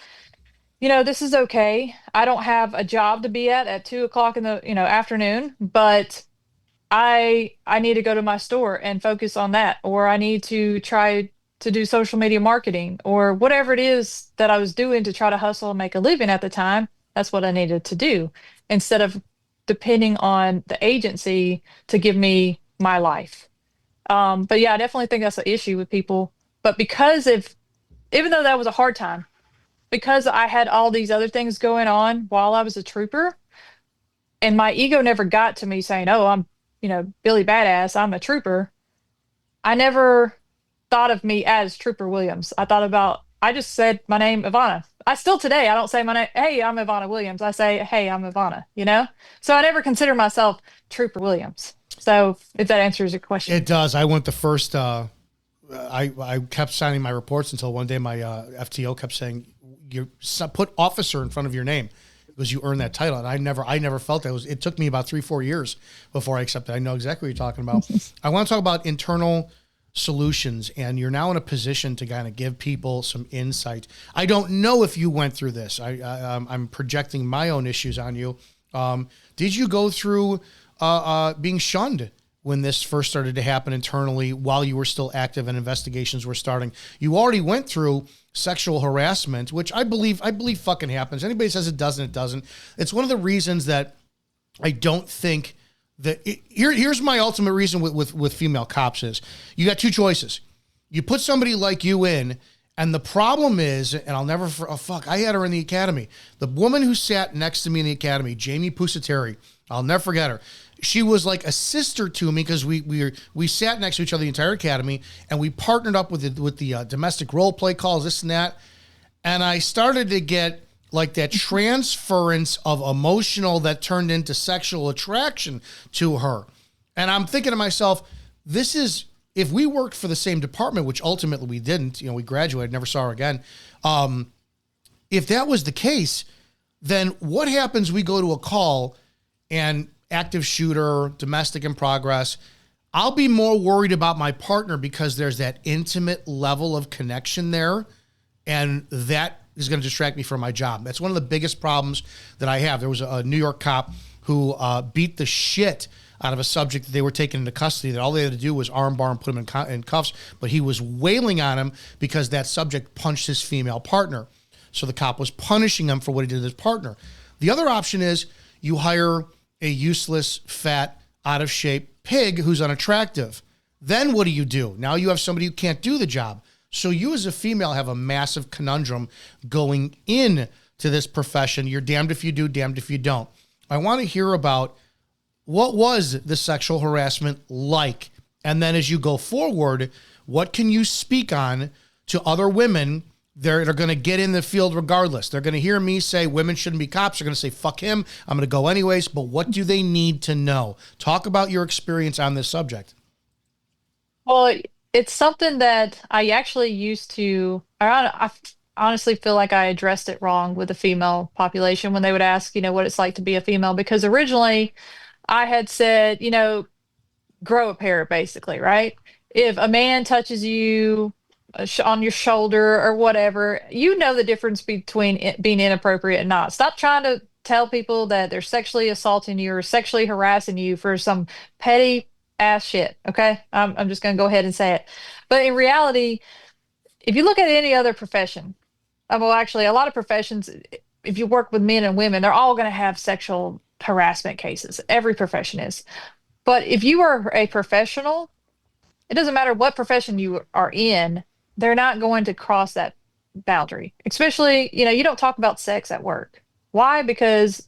this is okay. I don't have a job to be at 2 o'clock in the, afternoon, but I need to go to my store and focus on that, or I need to try to do social media marketing or whatever it is that I was doing to try to hustle and make a living at the time. That's what I needed to do instead of depending on the agency to give me my life. But yeah, I definitely think that's an issue with people. But even though that was a hard time, because I had all these other things going on while I was a trooper, and my ego never got to me saying, oh, I'm, Billy Badass, I'm a trooper. I never thought of me as Trooper Williams. I just said my name, Ivana. I still today, I don't say my name, hey, I'm Ivana Williams. I say, hey, I'm Ivana, So I never consider myself Trooper Williams. So if that answers your question. It does. I went the first, I kept signing my reports until one day my FTO kept saying, you put officer in front of your name because you earned that title. And I never felt that. It took me about 3-4 years before I accepted. I know exactly what you're talking about. I want to talk about internal solutions, and you're now in a position to kind of give people some insight. I don't know if you went through this. I'm projecting my own issues on you. Did you go through being shunned when this first started to happen internally while you were still active and investigations were starting? You already went through sexual harassment, which I believe fucking happens. Anybody says it doesn't, it doesn't. It's one of the reasons that I don't think that here's my ultimate reason with female cops is you got two choices. You put somebody like you in, and the problem is, and I'll never, I had her in the academy. The woman who sat next to me in the academy, Jamie Pusateri, I'll never forget her. She was like a sister to me because we sat next to each other the entire academy, and we partnered up with the domestic role play calls, this and that. And I started to get like that transference of emotional that turned into sexual attraction to her. And I'm thinking to myself, this is, if we worked for the same department, which ultimately we didn't, we graduated, never saw her again. If that was the case, then what happens? We go to a call and active shooter, domestic in progress. I'll be more worried about my partner because there's that intimate level of connection there. And that is going to distract me from my job. That's one of the biggest problems that I have. There was a New York cop who beat the shit out of a subject that they were taking into custody, that all they had to do was armbar and put him in cuffs, but he was wailing on him because that subject punched his female partner. So the cop was punishing him for what he did to his partner. The other option is you hire a useless, fat, out of shape pig who's unattractive. Then what do? Now you have somebody who can't do the job. So you as a female have a massive conundrum going in to this profession. You're damned if you do, damned if you don't. I want to hear about what was the sexual harassment like? And then as you go forward, what can you speak on to other women that are going to get in the field regardless? They're going to hear me say women shouldn't be cops. They're going to say, fuck him. I'm going to go anyways. But what do they need to know? Talk about your experience on this subject. Well, it's something that I actually used to, I honestly feel like I addressed it wrong with the female population when they would ask, what it's like to be a female, because originally I had said, grow a pair, basically, right? If a man touches you on your shoulder or whatever, the difference between it being inappropriate and not. Stop trying to tell people that they're sexually assaulting you or sexually harassing you for some petty ass shit. Okay. I'm just going to go ahead and say it. But in reality, if you look at any other profession, well, actually a lot of professions, if you work with men and women, they're all going to have sexual harassment cases. Every profession is. But if you are a professional, it doesn't matter what profession you are in, they're not going to cross that boundary. Especially, you don't talk about sex at work. Why? Because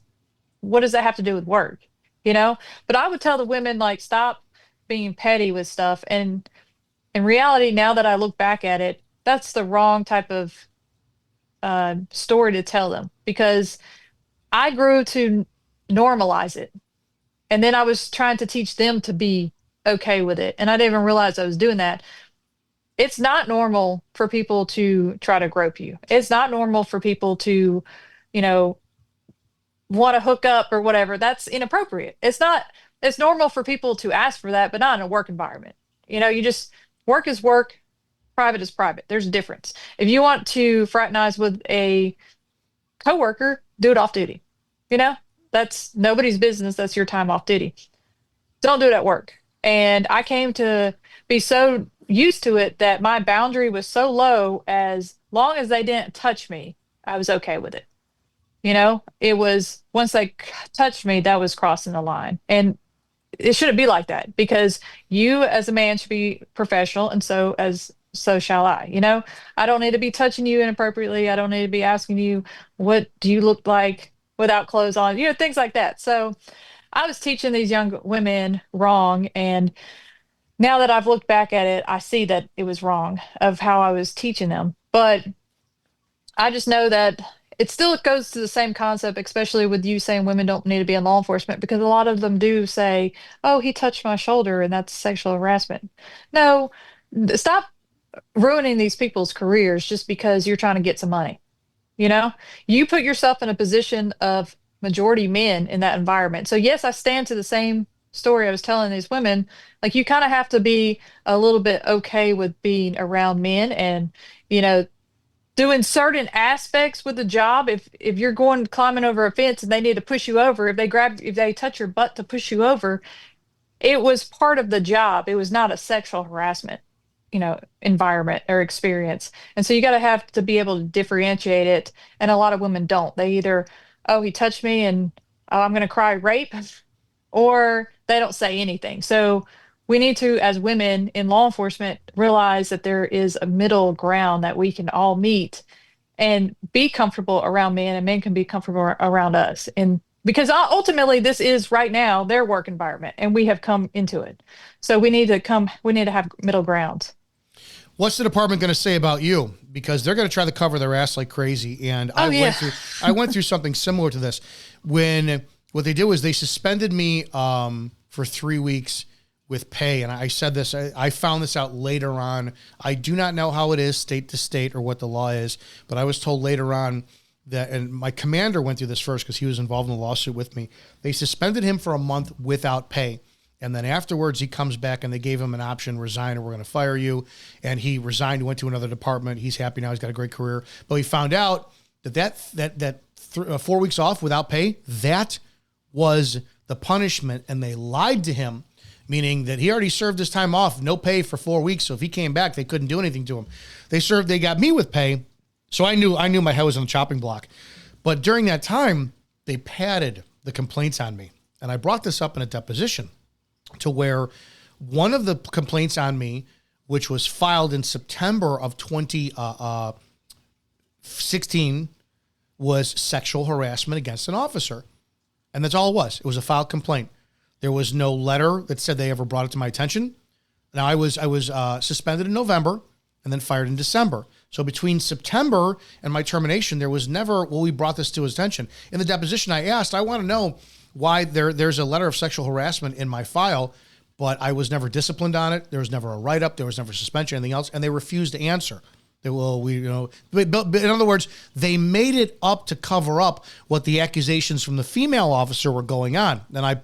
what does that have to do with work? But I would tell the women, like, stop being petty with stuff. And in reality, now that I look back at it, that's the wrong type of story to tell them, because I grew to normalize it. And then I was trying to teach them to be okay with it. And I didn't even realize I was doing that. It's not normal for people to try to grope you. It's not normal for people to, want to hook up or whatever. That's inappropriate. It's normal for people to ask for that, but not in a work environment. Work is work, private is private. There's a difference. If you want to fraternize with a coworker, do it off duty. That's nobody's business. That's your time off duty. Don't do it at work. And I came to be so used to it that my boundary was so low, as long as they didn't touch me, I was okay with it. It was once they touched me, that was crossing the line. And it shouldn't be like that, because you as a man should be professional, and so shall I. I don't need to be touching you inappropriately. I don't need to be asking you, what do you look like without clothes on, things like that. So I was teaching these young women wrong. And now that I've looked back at it, I see that it was wrong of how I was teaching them. But I just know that it still goes to the same concept, especially with you saying women don't need to be in law enforcement, because a lot of them do say, oh, he touched my shoulder and that's sexual harassment. No, stop ruining these people's careers just because you're trying to get some money. You put yourself in a position of majority men in that environment. So yes, I stand to the same story I was telling these women. Like, you kind of have to be a little bit okay with being around men and, doing certain aspects with the job. If you're going climbing over a fence and they need to push you over, if they touch your butt to push you over, it was part of the job. It was not a sexual harassment, environment or experience. And so you got to have to be able to differentiate it. And a lot of women don't. They either, oh, he touched me and oh, I'm going to cry rape, or they don't say anything. So we need to, as women in law enforcement, realize that there is a middle ground that we can all meet and be comfortable around men, and men can be comfortable around us. And because ultimately this is right now their work environment, and we have come into it. So we need to have middle ground. What's the department going to say about you? Because they're going to try to cover their ass like crazy. And I went through something similar to this. When what they did was they suspended me for 3 weeks with pay. And I said this, I found this out later on. I do not know how it is state to state or what the law is, but I was told later on that, and my commander went through this first because he was involved in the lawsuit with me. They suspended him for a month without pay. And then afterwards he comes back and they gave him an option, resign or we're going to fire you. And he resigned, went to another department. He's happy now. He's got a great career. But he found out that 4 weeks off without pay, that was the punishment, and they lied to him, meaning that he already served his time off, no pay for 4 weeks. So if he came back, they couldn't do anything to him. They got me with pay, so I knew my head was on the chopping block. But during that time, they padded the complaints on me, and I brought this up in a deposition to where one of the complaints on me, which was filed in September of 2016, was sexual harassment against an officer. And that's all it was. It was a filed complaint. There was no letter that said they ever brought it to my attention. Now, I was suspended in November and then fired in December. So between September and my termination, there was never, well, we brought this to his attention. In the deposition, I asked, I want to know why there's a letter of sexual harassment in my file, but I was never disciplined on it. There was never a write-up. There was never suspension, anything else. And they refused to answer. But in other words, they made it up to cover up what the accusations from the female officer were going on. And I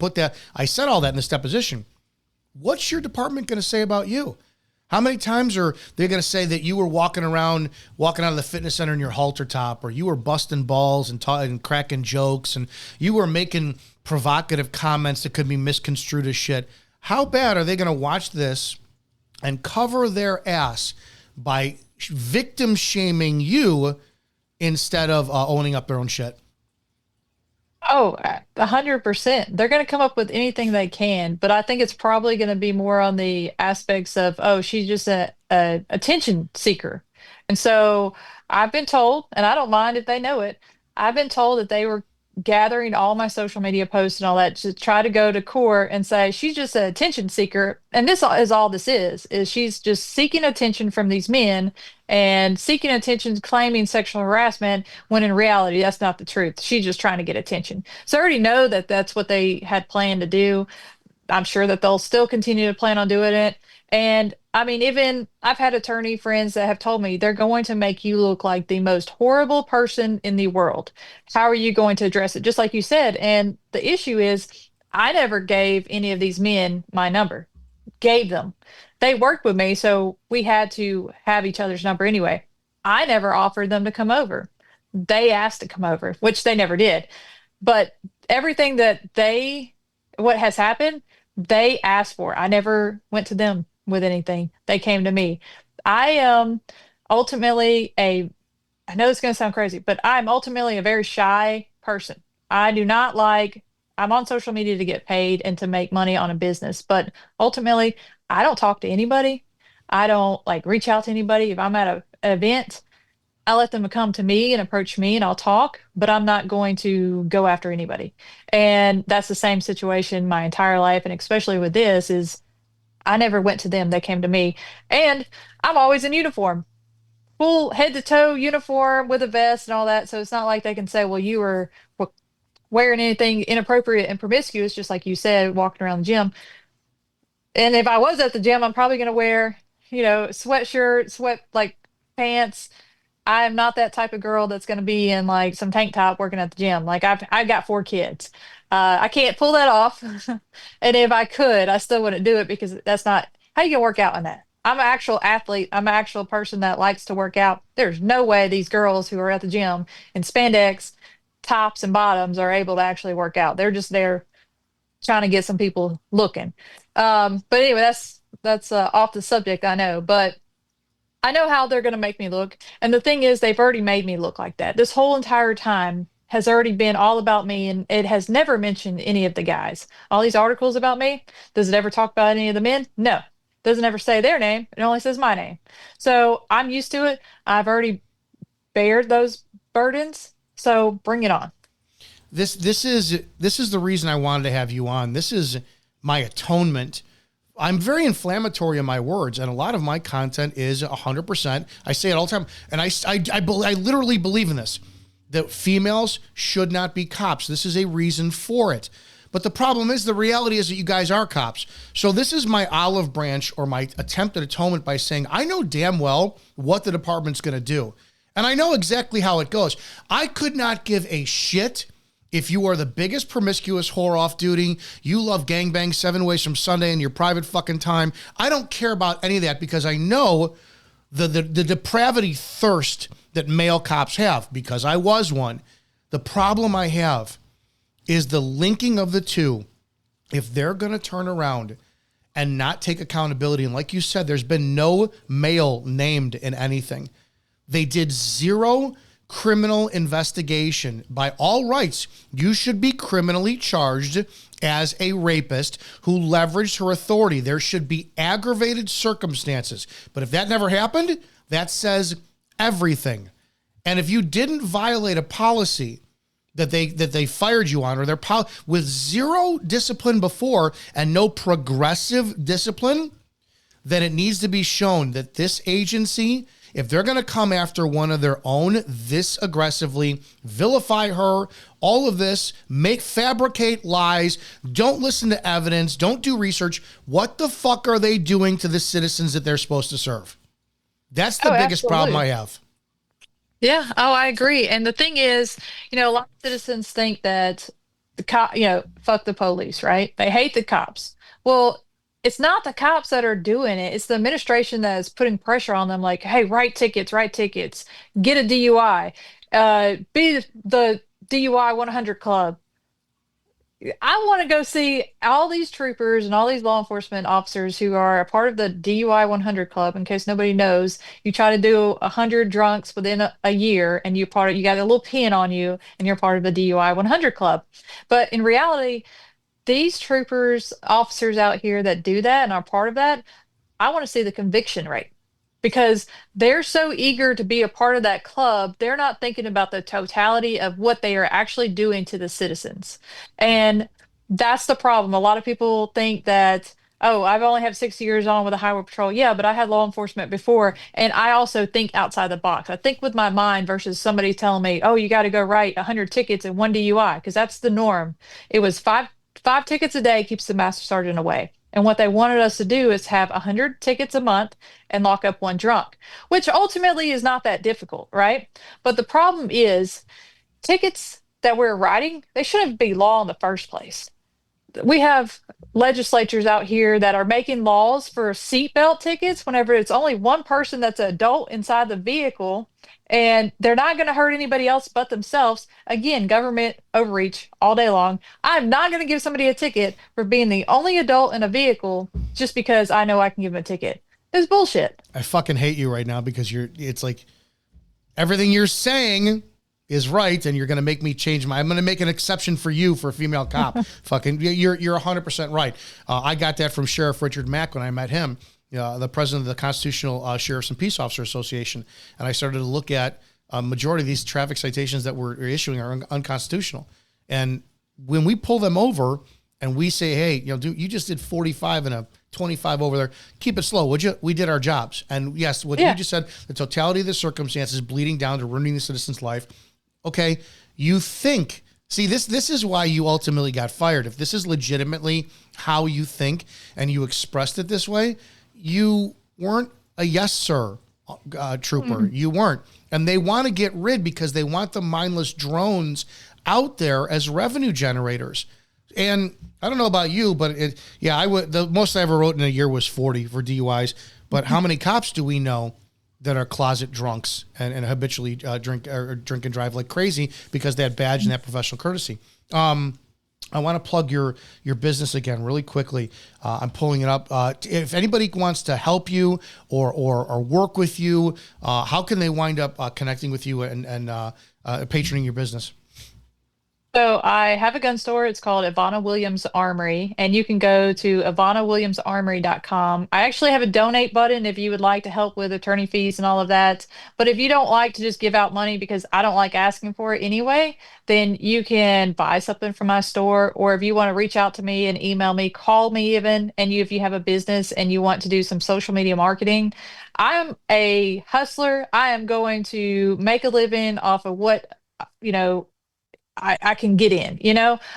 said all that in this deposition. What's your department going to say about you? How many times are they going to say that you were walking out of the fitness center in your halter top, or you were busting balls and cracking jokes, and you were making provocative comments that could be misconstrued as shit? How bad are they going to watch this and cover their ass by victim shaming you instead of owning up their own shit? Oh, 100%. They're going to come up with anything they can, but I think it's probably going to be more on the aspects of, oh, she's just a attention seeker. And so I've been told, and I don't mind if they know it, I've been told that they were gathering all my social media posts and all that to try to go to court and say she's just an attention seeker. And this is all this is she's just seeking attention from these men and seeking attention, claiming sexual harassment, when in reality, that's not the truth. She's just trying to get attention. So I already know that that's what they had planned to do. I'm sure that they'll still continue to plan on doing it. And I mean, even I've had attorney friends that have told me they're going to make you look like the most horrible person in the world. How are you going to address it? Just like you said. And the issue is, I never gave any of these men my number, gave them. They worked with me, so we had to have each other's number anyway. I never offered them to come over. They asked to come over, which they never did. But everything what has happened, they asked for. I never went to them with anything. They came to me. I am ultimately I know it's going to sound crazy, but I'm ultimately a very shy person. I do not like, I'm on social media to get paid and to make money on a business, but ultimately, I don't talk to anybody. I don't like reach out to anybody. If I'm at an event, I let them come to me and approach me and I'll talk, but I'm not going to go after anybody. And that's the same situation my entire life. And especially with this is I never went to them. They came to me, and I'm always in uniform, full head to toe uniform with a vest and all that. So it's not like they can say, well, you were wearing anything inappropriate and promiscuous, just like you said, walking around the gym. And if I was at the gym, I'm probably going to wear, sweatshirt, like pants. I'm not that type of girl that's going to be in like some tank top working at the gym. Like I've got 4 kids. I can't pull that off. And if I could, I still wouldn't do it because that's not how you can work out in that. I'm an actual athlete. I'm an actual person that likes to work out. There's no way these girls who are at the gym in spandex, tops and bottoms are able to actually work out. They're just there trying to get some people looking. But anyway, that's off the subject, I know, but I know how they're going to make me look. And the thing is, they've already made me look like that. This whole entire time has already been all about me, and it has never mentioned any of the guys. All these articles about me, does it ever talk about any of the men? No. Doesn't ever say their name. It only says my name. So I'm used to it. I've already bared those burdens. So bring it on. This is the reason I wanted to have you on. This is my atonement. I'm very inflammatory in my words, and a lot of my content is 100%. I say it all the time, and I literally believe in this, that females should not be cops. This is a reason for it. But the problem is, the reality is that you guys are cops. So this is my olive branch, or my attempt at atonement, by saying, I know damn well what the department's going to do. And I know exactly how it goes. I could not give a shit if you are the biggest promiscuous whore off duty, you love gangbang 7 ways from Sunday in your private fucking time. I don't care about any of that, because I know the depravity thirst that male cops have, because I was one. The problem I have is the linking of the two. If they're going to turn around and not take accountability, and like you said, there's been no male named in anything. They did zero criminal investigation. By all rights, you should be criminally charged as a rapist who leveraged her authority. There should be aggravated circumstances. But if that never happened, that says everything. And if you didn't violate a policy that they fired you on, or their with zero discipline before and no progressive discipline, then it needs to be shown that this agency, if they're going to come after one of their own this aggressively, vilify her, all of this, fabricate lies, don't listen to evidence, don't do research, what the fuck are they doing to the citizens that they're supposed to serve? That's the biggest problem I have. Yeah. Oh, I agree. And the thing is, a lot of citizens think that the cop, fuck the police, right? They hate the cops. Well, it's not the cops that are doing it. It's the administration that is putting pressure on them, like, hey, write tickets, get a DUI, be the DUI 100 club. I want to go see all these troopers and all these law enforcement officers who are a part of the DUI 100 club. In case nobody knows, you try to do 100 drunks within a year, and you got a little pin on you, and you're part of the DUI 100 club. But in reality, these troopers, officers out here that do that and are part of that, I want to see the conviction rate, because they're so eager to be a part of that club. They're not thinking about the totality of what they are actually doing to the citizens. And that's the problem. A lot of people think that, oh, I've only had 6 years on with the highway patrol. Yeah, but I had law enforcement before. And I also think outside the box. I think with my mind versus somebody telling me, oh, you got to go write 100 tickets and one DUI, because that's the norm. It was five tickets a day keeps the master sergeant away. And what they wanted us to do is have 100 tickets a month and lock up one drunk, which ultimately is not that difficult, right? But the problem is tickets that we're writing, they shouldn't be law in the first place. We have legislatures out here that are making laws for seatbelt tickets whenever it's only one person that's an adult inside the vehicle, and they're not going to hurt anybody else but themselves. Again, government overreach all day long. I'm not going to give somebody a ticket for being the only adult in a vehicle just because I know I can give them a ticket. It's bullshit. I fucking hate you right now because it's like everything you're saying is right, and you're going to make me change I'm going to make an exception for you for a female cop. Fucking, you're 100% right. I got that from Sheriff Richard Mack when I met him, the president of the Constitutional Sheriffs and Peace Officer Association, and I started to look at a majority of these traffic citations that we're issuing are unconstitutional. And when we pull them over and we say, hey, dude, you just did 45 and a 25 over there. Keep it slow, would you? We did our jobs. And yes, what you just said, the totality of the circumstances bleeding down to ruining the citizen's life. Okay, you think, see, this is why you ultimately got fired. If this is legitimately how you think and you expressed it this way, you weren't a yes, sir, trooper. You weren't. And they want to get rid because they want the mindless drones out there as revenue generators. And I don't know about you, but the most I ever wrote in a year was 40 for DUIs. But how many cops do we know that are closet drunks and habitually drink and drive like crazy because they had badge and that professional courtesy? I want to plug your business again really quickly. I'm pulling it up. If anybody wants to help you or work with you, how can they wind up connecting with you and patroning your business? So I have a gun store. It's called Ivana Williams Armory, and you can go to ivanawilliamsarmory.com. I actually have a donate button if you would like to help with attorney fees and all of that. But if you don't like to just give out money, because I don't like asking for it anyway, then you can buy something from my store. Or if you want to reach out to me and email me, call me even. And if you have a business and you want to do some social media marketing, I'm a hustler. I am going to make a living off of what, I can get in.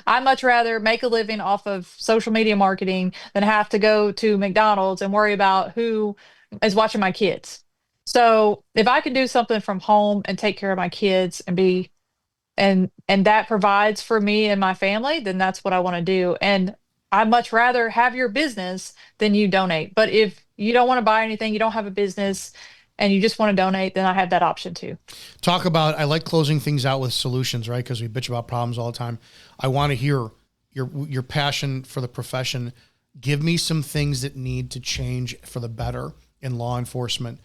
I much rather make a living off of social media marketing than have to go to McDonald's and worry about who is watching my kids. So if I can do something from home and take care of my kids and that provides for me and my family, then that's what I want to do. And I'd much rather have your business than you donate. But if you don't want to buy anything, you don't have a business, and you just want to donate, then I have that option too. Talk about, I like closing things out with solutions, right? Because we bitch about problems all the time. I want to hear your passion for the profession. Give me some things that need to change for the better in law enforcement,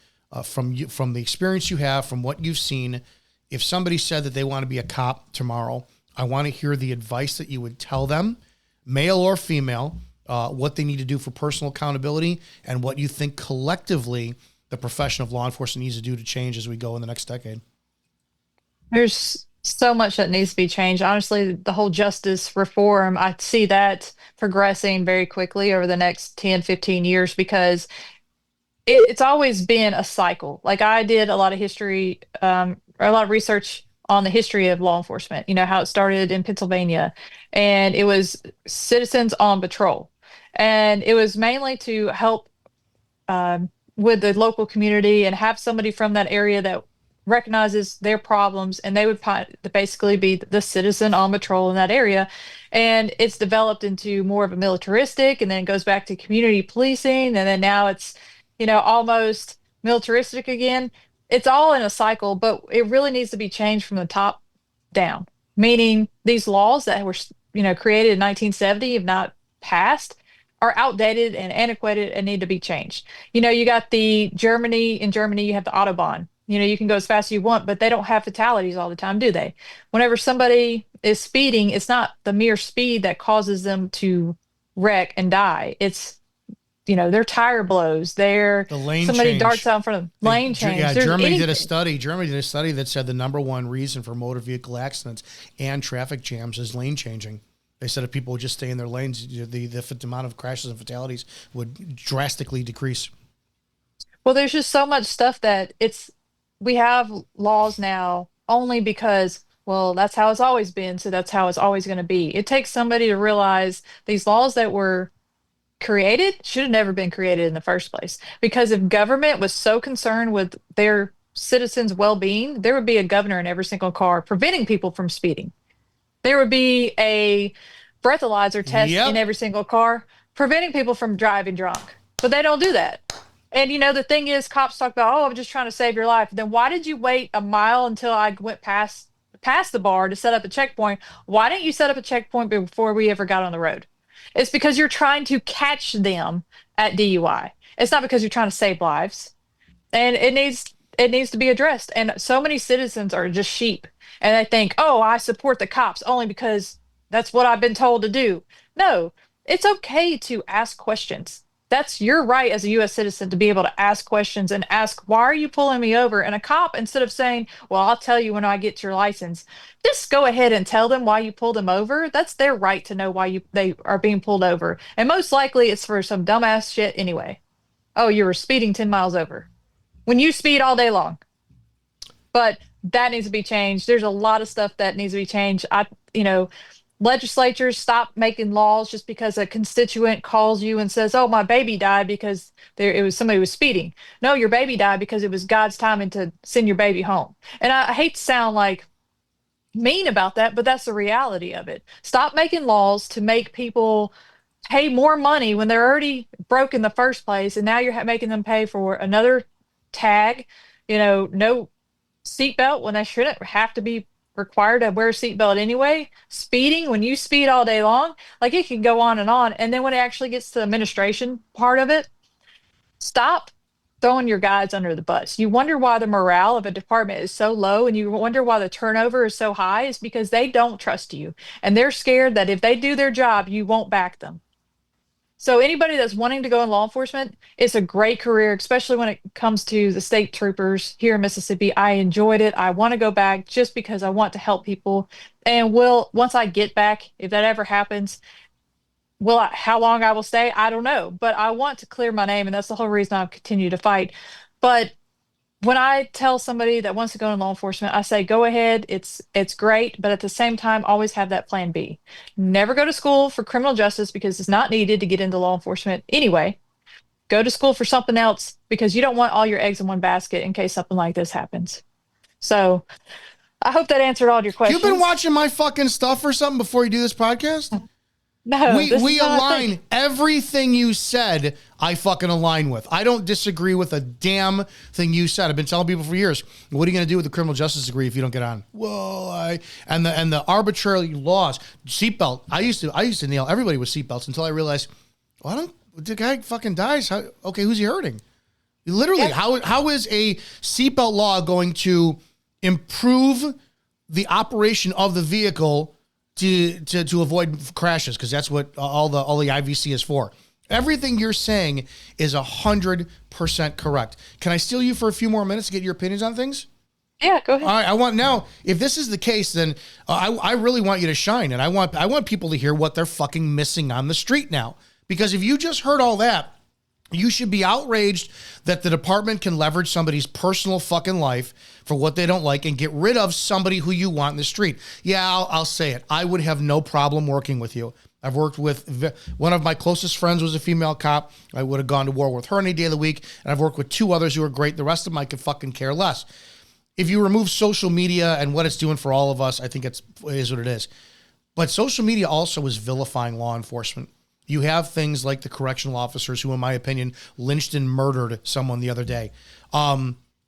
from the experience you have, from what you've seen. If somebody said that they want to be a cop tomorrow, I want to hear the advice that you would tell them, male or female, what they need to do for personal accountability, and what you think collectively the profession of law enforcement needs to do to change as we go in the next decade. There's so much that needs to be changed. Honestly, the whole justice reform, I see that progressing very quickly over the next 10, 15 years because it's always been a cycle. Like I did a lot of history, or a lot of research on the history of law enforcement, how it started in Pennsylvania, and it was citizens on patrol. And it was mainly to help with the local community and have somebody from that area that recognizes their problems, and they would basically be the citizen on patrol in that area. And it's developed into more of a militaristic, and then it goes back to community policing, and then now it's almost militaristic again. It's all in a cycle, but it really needs to be changed from the top down, meaning these laws that were created in 1970 have not passed, are outdated and antiquated and need to be changed. You got in Germany, you have the Autobahn. You can go as fast as you want, but they don't have fatalities all the time, do they? Whenever somebody is speeding, it's not the mere speed that causes them to wreck and die. It's, their tire blows, The lane somebody change. darts out in front of them, lane change. Yeah, There's Germany did a anything. study. Germany did a study that said the number one reason for motor vehicle accidents and traffic jams is lane changing. They said if people would just stay in their lanes, the amount of crashes and fatalities would drastically decrease. Well, there's just so much stuff that we have laws now only because, well, that's how it's always been, so that's how it's always going to be. It takes somebody to realize these laws that were created should have never been created in the first place. Because if government was so concerned with their citizens' well-being, there would be a governor in every single car preventing people from speeding. There would be a breathalyzer test in Yep. every single car preventing people from driving drunk. But they don't do that. And the thing is, cops talk about, oh, I'm just trying to save your life. Then why did you wait a mile until I went past the bar to set up a checkpoint? Why didn't you set up a checkpoint before we ever got on the road? It's because you're trying to catch them at DUI. It's not because you're trying to save lives. And it needs to be addressed. And so many citizens are just sheep, and they think, oh, I support the cops only because that's what I've been told to do. No, it's okay to ask questions. That's your right as a US citizen to be able to ask questions and ask, why are you pulling me over? And a cop, instead of saying, well, I'll tell you when I get your license, just go ahead and tell them why you pulled them over. That's their right to know why they are being pulled over. And most likely it's for some dumbass shit anyway. Oh, you were speeding 10 miles over when you speed all day long. But that needs to be changed. There's a lot of stuff that needs to be changed. Legislatures stop making laws just because a constituent calls you and says, "Oh, my baby died because somebody was speeding." No, your baby died because it was God's timing to send your baby home. And I hate to sound like mean about that, but that's the reality of it. Stop making laws to make people pay more money when they're already broke in the first place, and now you're making them pay for another tag. No seatbelt when they shouldn't have to be required to wear a seatbelt anyway. Speeding when you speed all day long, like it can go on and on. And then when it actually gets to the administration part of it, stop throwing your guys under the bus. You wonder why the morale of a department is so low, and you wonder why the turnover is so high. Is because they don't trust you, and they're scared that if they do their job, you won't back them. So anybody that's wanting to go in law enforcement, it's a great career, especially when it comes to the state troopers here in Mississippi. I enjoyed it. I want to go back just because I want to help people. And once I get back, if that ever happens, how long I will stay, I don't know. But I want to clear my name, and that's the whole reason I continue to fight. But when I tell somebody that wants to go in law enforcement, I say, go ahead. It's great, but at the same time, always have that plan B. Never go to school for criminal justice because it's not needed to get into law enforcement anyway. Go to school for something else because you don't want all your eggs in one basket in case something like this happens. So I hope that answered all your questions. You've been watching my fucking stuff or something before you do this podcast? No, We this is not a align thing. everything you said I fucking align with. I don't disagree with a damn thing you said. I've been telling people for years, what are you going to do with the criminal justice degree if you don't get on? Well, and the arbitrary laws, seatbelt. I used to nail everybody with seatbelts until I realized, well, I don't. The guy fucking dies. Okay, who's he hurting? Literally, Yeah. how is a seatbelt law going to improve the operation of the vehicle to avoid crashes? Because that's what all the IVC is for. Everything you're saying is 100% correct. Can I steal you for a few more minutes to get your opinions on things? Yeah, go ahead. All right, I want now. If this is the case, then I really want you to shine, and I want people to hear what they're fucking missing on the street now. Because if you just heard all that, you should be outraged that the department can leverage somebody's personal fucking life for what they don't like and get rid of somebody who you want in the street. Yeah, I'll say it. I would have no problem working with you. I've worked with one of my closest friends was a female cop. I would have gone to war with her any day of the week. And I've worked with two others who are great. The rest of them I could fucking care less. If you remove social media and what it's doing for all of us, I think it is what it is. But social media also is vilifying law enforcement. You have things like the correctional officers who, in my opinion, lynched and murdered someone the other day.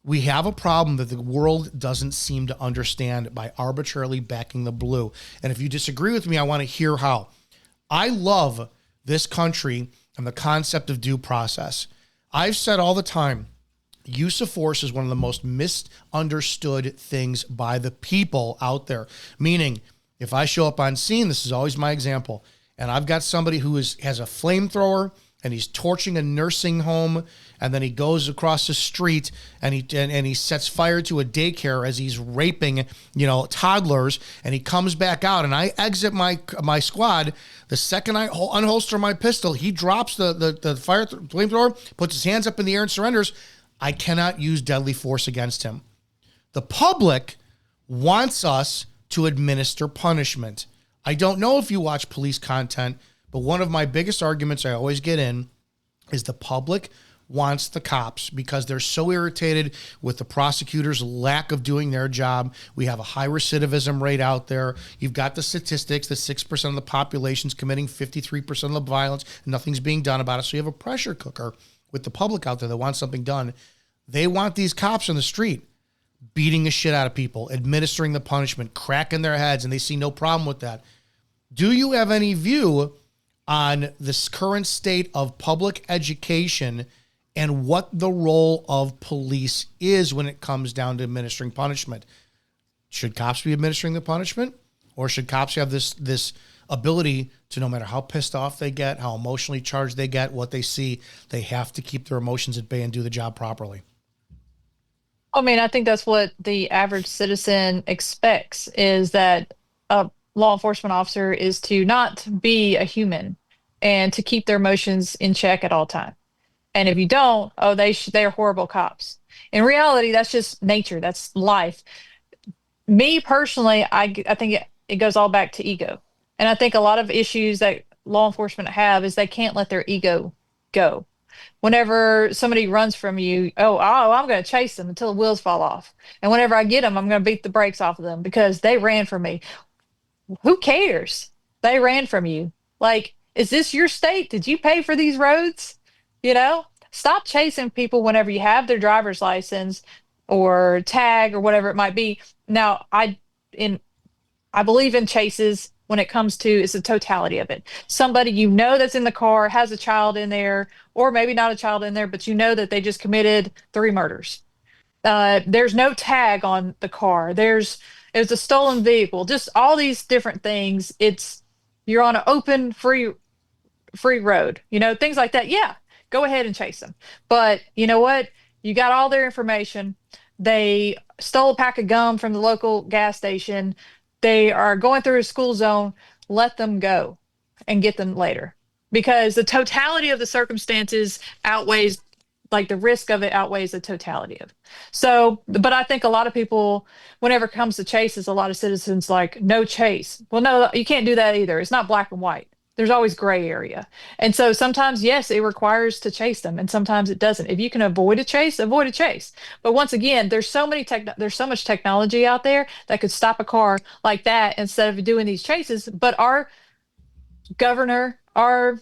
We have a problem that the world doesn't seem to understand by arbitrarily backing the blue. And if you disagree with me, I want to hear how. I love this country and the concept of due process. I've said all the time, use of force is one of the most misunderstood things by the people out there. Meaning, if I show up on scene, this is always my example, and I've got somebody who has a flamethrower and he's torching a nursing home, and then he goes across the street and he sets fire to a daycare as he's raping, toddlers, and he comes back out, and I exit my squad. The second I unholster my pistol, he drops the flamethrower, puts his hands up in the air and surrenders. I cannot use deadly force against him. The public wants us to administer punishment. I don't know if you watch police content, but one of my biggest arguments I always get in is the public wants the cops because they're so irritated with the prosecutors' lack of doing their job. We have a high recidivism rate out there. You've got the statistics that 6% of the population's committing 53% of the violence and nothing's being done about it. So you have a pressure cooker with the public out there that wants something done. They want these cops on the street beating the shit out of people, administering the punishment, cracking their heads, and they see no problem with that. Do you have any view on this current state of public education and what the role of police is when it comes down to administering punishment? Should cops be administering the punishment, or should cops have this ability to, no matter how pissed off they get, how emotionally charged they get, what they see, they have to keep their emotions at bay and do the job properly? I mean, I think that's what the average citizen expects, is that a law enforcement officer is to not be a human and to keep their emotions in check at all time. And if you don't, oh, they're horrible cops. In reality, that's just nature. That's life. Me personally, I think it goes all back to ego. And I think a lot of issues that law enforcement have is they can't let their ego go. Whenever somebody runs from you, I'm going to chase them until the wheels fall off. And whenever I get them, I'm going to beat the brakes off of them because they ran from me. Who cares? They ran from you. Like, is this your state? Did you pay for these roads? Stop chasing people whenever you have their driver's license or tag or whatever it might be. Now, I believe in chases when it comes to it's the totality of it. Somebody that's in the car has a child in there, or maybe not a child in there, but that they just committed 3 murders. There's no tag on the car. It's a stolen vehicle. Just all these different things. You're on an open, free road. Things like that. Yeah, go ahead and chase them. But you know what? You got all their information. They stole a pack of gum from the local gas station. They are going through a school zone. Let them go and get them later, because the totality of the circumstances outweighs, like the risk of it outweighs the totality of it. So, but I think a lot of people, whenever it comes to chases, a lot of citizens like, no chase. Well, no, you can't do that either. It's not black and white. There's always gray area. And so sometimes, yes, it requires to chase them, and sometimes it doesn't. If you can avoid a chase, avoid a chase. But once again, there's so much technology out there that could stop a car like that instead of doing these chases. But our governor, our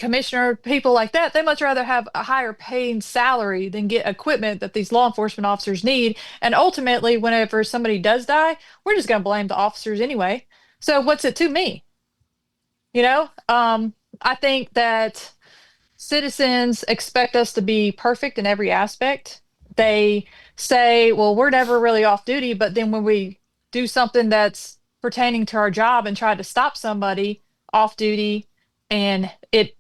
commissioner, people like that, they much rather have a higher paying salary than get equipment that these law enforcement officers need. And ultimately, whenever somebody does die, we're just going to blame the officers anyway. So what's it to me? You know, I think that citizens expect us to be perfect in every aspect. They say, well, we're never really off duty, but then when we do something that's pertaining to our job and try to stop somebody off duty and it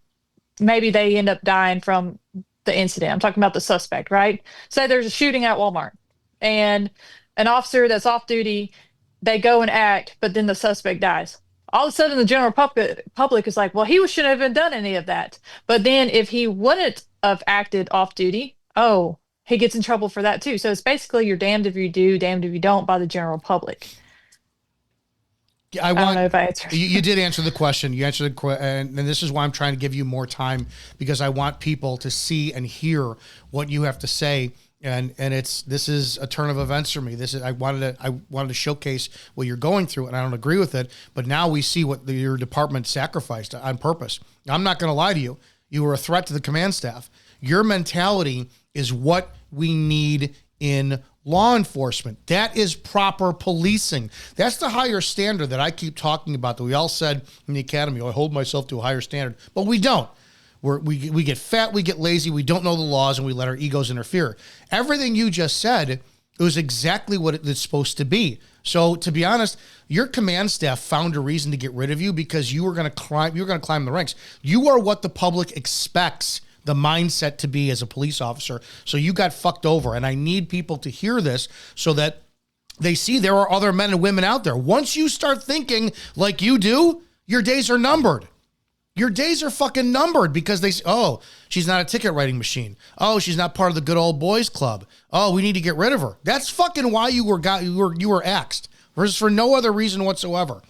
maybe they end up dying from the incident. I'm talking about the suspect, right? Say there's a shooting at Walmart and an officer that's off duty, they go and act, but then the suspect dies. All of a sudden, the general public is like, well, he shouldn't have even done any of that. But then if he wouldn't have acted off duty, oh, he gets in trouble for that too. So it's basically you're damned if you do, damned if you don't by the general public. Yeah, I don't want know if I answered. you did answer the question. You answered and this is why I'm trying to give you more time because I want people to see and hear what you have to say. And this is a turn of events for me. This is I wanted to showcase what you're going through, and I don't agree with it. But now we see what your department sacrificed on purpose. I'm not going to lie to you. You were a threat to the command staff. Your mentality is what we need in law enforcement. That is proper policing. That's the higher standard that I keep talking about that we all said in the academy, oh, I hold myself to a higher standard, but we don't. We get fat, we get lazy, we don't know the laws, and we let our egos interfere. Everything you just said, it was exactly what it's supposed to be. So to be honest, your command staff found a reason to get rid of you because you were going to climb the ranks. You are what the public expects the mindset to be as a police officer. So you got fucked over. And I need people to hear this so that they see there are other men and women out there. Once you start thinking like you do, your days are numbered. Your days are fucking numbered because they say, oh, she's not a ticket writing machine. Oh, she's not part of the good old boys club. Oh, we need to get rid of her. That's fucking why you were axed. Versus for no other reason whatsoever.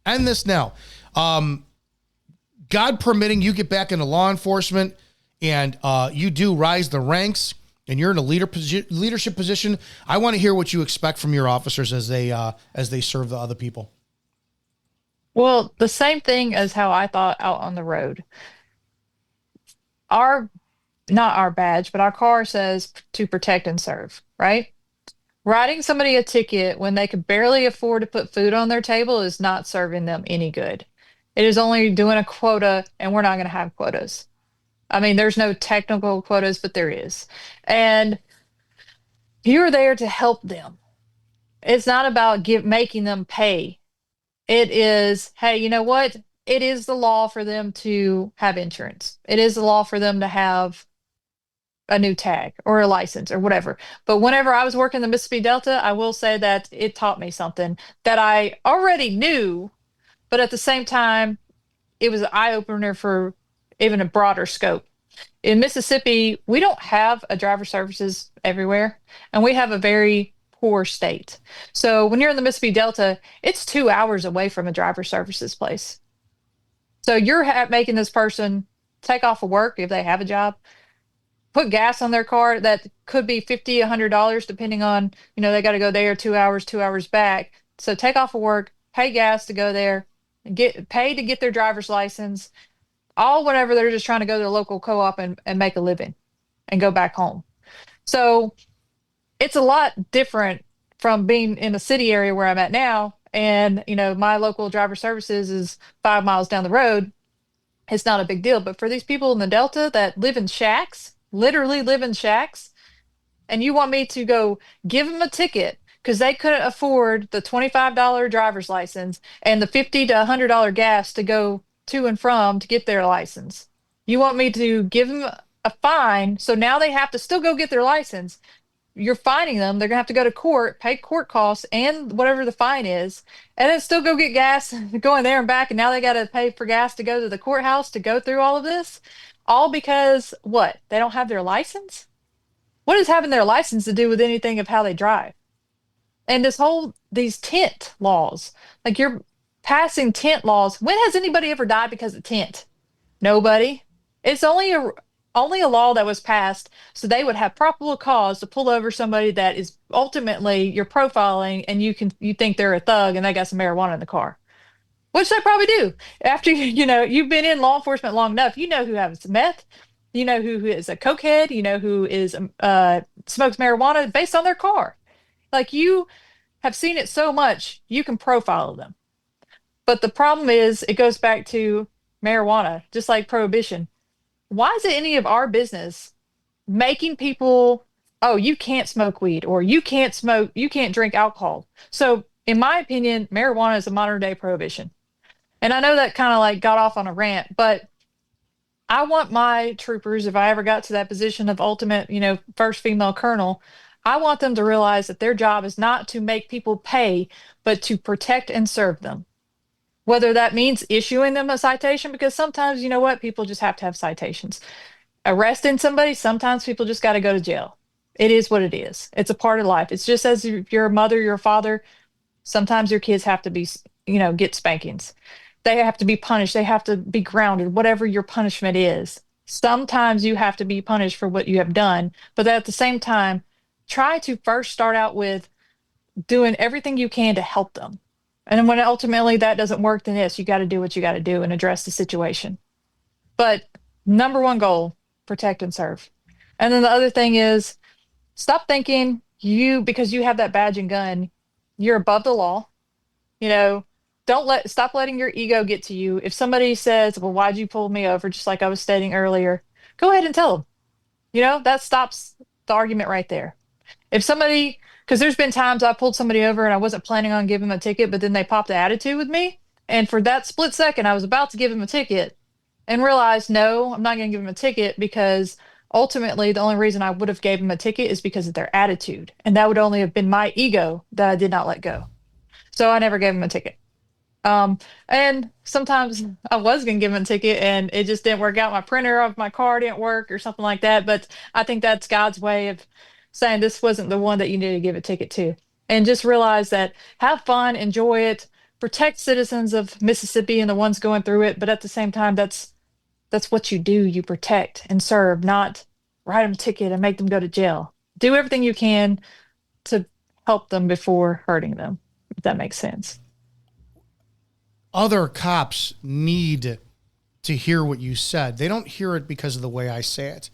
End this now. God permitting, you get back into law enforcement and you do rise the ranks and you're in a leadership position. I want to hear what you expect from your officers as they serve the other people. Well, the same thing as how I thought out on the road. Our, not our badge, but our car says to protect and serve, right? Writing somebody a ticket when they could barely afford to put food on their table is not serving them any good. It is only doing a quota, and we're not going to have quotas. I mean, there's no technical quotas, but there is. And you're there to help them. It's not about making them pay. It is, hey, you know what? It is the law for them to have insurance. It is the law for them to have a new tag or a license or whatever. But whenever I was working the Mississippi Delta, I will say that it taught me something that I already knew, but at the same time, it was an eye opener for even a broader scope. In Mississippi, we don't have a driver services everywhere, and we have a very poor state. So when you're in the Mississippi Delta, it's 2 hours away from a driver services place. So you're making this person take off of work if they have a job, put gas on their car that could be $50, $100, depending on, they got to go there 2 hours, 2 hours back. So take off of work, pay gas to go there, and get paid to get their driver's license, all whenever they're just trying to go to the local co-op and make a living and go back home. So it's a lot different from being in a city area where I'm at now. And, my local driver services is 5 miles down the road. It's not a big deal. But for these people in the Delta that live in shacks, literally live in shacks, and you want me to go give them a ticket because they couldn't afford the $25 driver's license and the $50 to $100 gas to go to and from to get their license. You want me to give them a fine, so now they have to still go get their license. You're fining them. They're going to have to go to court, pay court costs and whatever the fine is, and then still go get gas, going there and back. And now they got to pay for gas to go to the courthouse to go through all of this. All because what? They don't have their license? What does having their license to do with anything of how they drive? And these tent laws, like you're passing tent laws. When has anybody ever died because of tent? Nobody. It's only a law that was passed so they would have probable cause to pull over somebody that is ultimately you're profiling and you think they're a thug and they got some marijuana in the car. which they probably do. After you've been in law enforcement long enough, you know who has meth, you know who is a cokehead, you know who is smokes marijuana based on their car. Like you have seen it so much, you can profile them. But the problem is, it goes back to marijuana, just like prohibition. Why is it any of our business making people, oh, you can't smoke weed or you can't drink alcohol? So, in my opinion, marijuana is a modern day prohibition. And I know that kind of like got off on a rant, but I want my troopers, if I ever got to that position of ultimate, first female colonel, I want them to realize that their job is not to make people pay, but to protect and serve them. Whether that means issuing them a citation, because sometimes, you know what, people just have to have citations. Arresting somebody, sometimes people just got to go to jail. It is what it is. It's a part of life. It's just as if you're a mother, you're a father, sometimes your kids have to be, get spankings. They have to be punished. They have to be grounded, whatever your punishment is. Sometimes you have to be punished for what you have done, but at the same time, try to first start out with doing everything you can to help them. And when ultimately that doesn't work, then yes, you got to do what you got to do and address the situation. But number one goal, protect and serve. And then the other thing is, stop thinking because you have that badge and gun, you're above the law. You know, stop letting your ego get to you. If somebody says, well, why'd you pull me over? Just like I was stating earlier, go ahead and tell them. That stops the argument right there. If somebody, because there's been times I pulled somebody over and I wasn't planning on giving them a ticket, but then they popped the attitude with me. And for that split second, I was about to give them a ticket and realized, no, I'm not going to give them a ticket, because ultimately the only reason I would have gave them a ticket is because of their attitude. And that would only have been my ego that I did not let go. So I never gave them a ticket. And sometimes I was going to give them a ticket and it just didn't work out. My printer of my car didn't work or something like that. But I think that's God's way of saying this wasn't the one that you needed to give a ticket to. And just realize that, have fun, enjoy it, protect citizens of Mississippi and the ones going through it. But at the same time, that's what you do. You protect and serve, not write them a ticket and make them go to jail. Do everything you can to help them before hurting them, if that makes sense. Other cops need to hear what you said. They don't hear it because of the way I say it.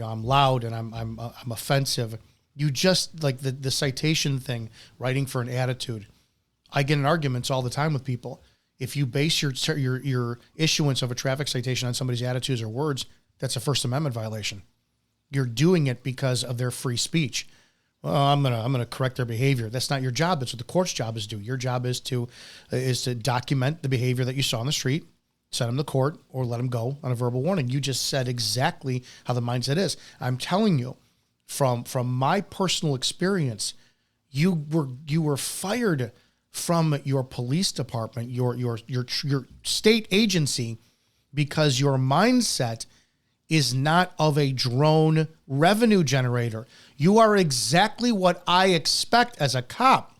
I'm loud and I'm offensive. You just, like the citation thing, writing for an attitude. I get in arguments all the time with people. If you base your issuance of a traffic citation on somebody's attitudes or words, that's a First Amendment violation. You're doing it because of their free speech. Well, I'm gonna correct their behavior. That's not your job. That's what the court's job is to do. Your job is to document the behavior that you saw on the street, send them to court, or let them go on a verbal warning. You just said exactly how the mindset is. I'm telling you, from my personal experience, you were fired from your police department, your state agency, because your mindset is not of a drone revenue generator. You are exactly what I expect as a cop.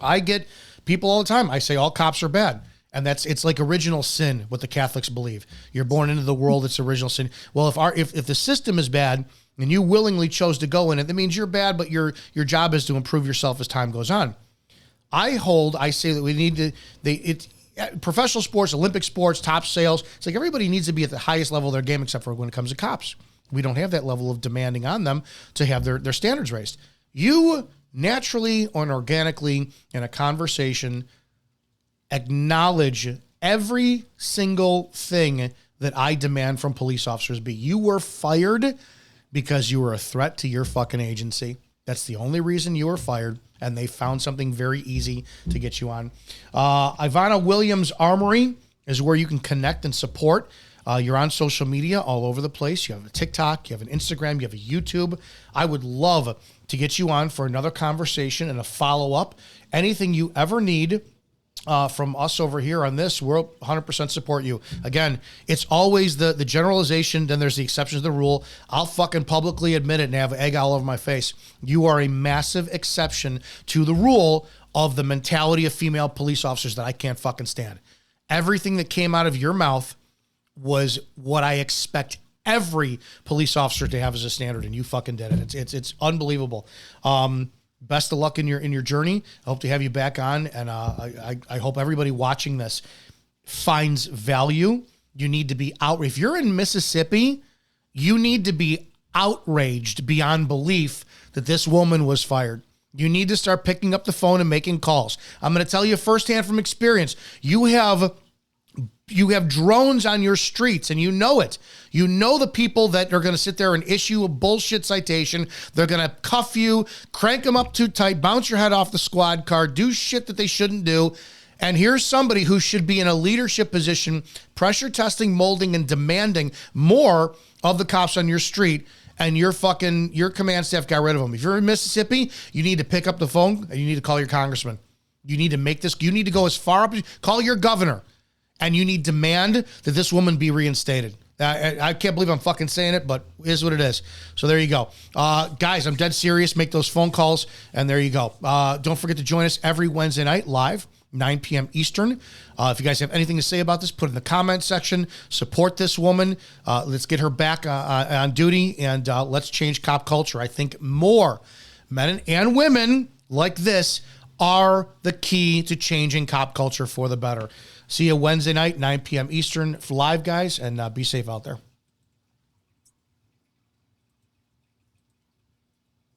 I get people all the time. I say all cops are bad. And it's like original sin, what the Catholics believe. You're born into the world, it's original sin. Well, if the system is bad and you willingly chose to go in it, that means you're bad, but your job is to improve yourself as time goes on. I say that we need to, professional sports, Olympic sports, top sales, it's like everybody needs to be at the highest level of their game except for when it comes to cops. We don't have that level of demanding on them to have their standards raised. You naturally or organically in a conversation acknowledge every single thing that I demand from police officers be. You were fired because you were a threat to your fucking agency. That's the only reason you were fired, and they found something very easy to get you on. Ivana Williams Armory is where you can connect and support. You're on social media all over the place. You have a TikTok, you have an Instagram, you have a YouTube. I would love to get you on for another conversation and a follow-up. Anything you ever need from us over here on this, we'll 100% support you. Again, it's always the generalization, then there's the exceptions to the rule. I'll fucking publicly admit it and have egg all over my face. You are a massive exception to the rule of the mentality of female police officers that I can't fucking stand. Everything that came out of your mouth was what I expect every police officer to have as a standard, and you fucking did it. It's unbelievable. Best of luck in your journey. I hope to have you back on, and I hope everybody watching this, finds value. You need to be out. If you're in Mississippi, you need to be outraged beyond belief that this woman was fired. You need to start picking up the phone and making calls. I'm going to tell you firsthand from experience. You have drones on your streets, and you know it. You know the people that are going to sit there and issue a bullshit citation. They're going to cuff you, crank them up too tight, bounce your head off the squad car, do shit that they shouldn't do. And here's somebody who should be in a leadership position, pressure testing, molding, and demanding more of the cops on your street, and your command staff got rid of them. If you're in Mississippi, you need to pick up the phone and you need to call your congressman. You need to make this, you need to go as far up, call your governor, and you need to demand that this woman be reinstated. I can't believe I'm fucking saying it, but it is what it is. So there you go. Guys, I'm dead serious. Make those phone calls, and there you go. Don't forget to join us every Wednesday night live, 9 p.m. Eastern. If you guys have anything to say about this, put it in the comment section. Support this woman. Let's get her back on duty, and let's change cop culture. I think more men and women like this are the key to changing cop culture for the better. See you Wednesday night, 9 p.m. Eastern, live, guys, and be safe out there.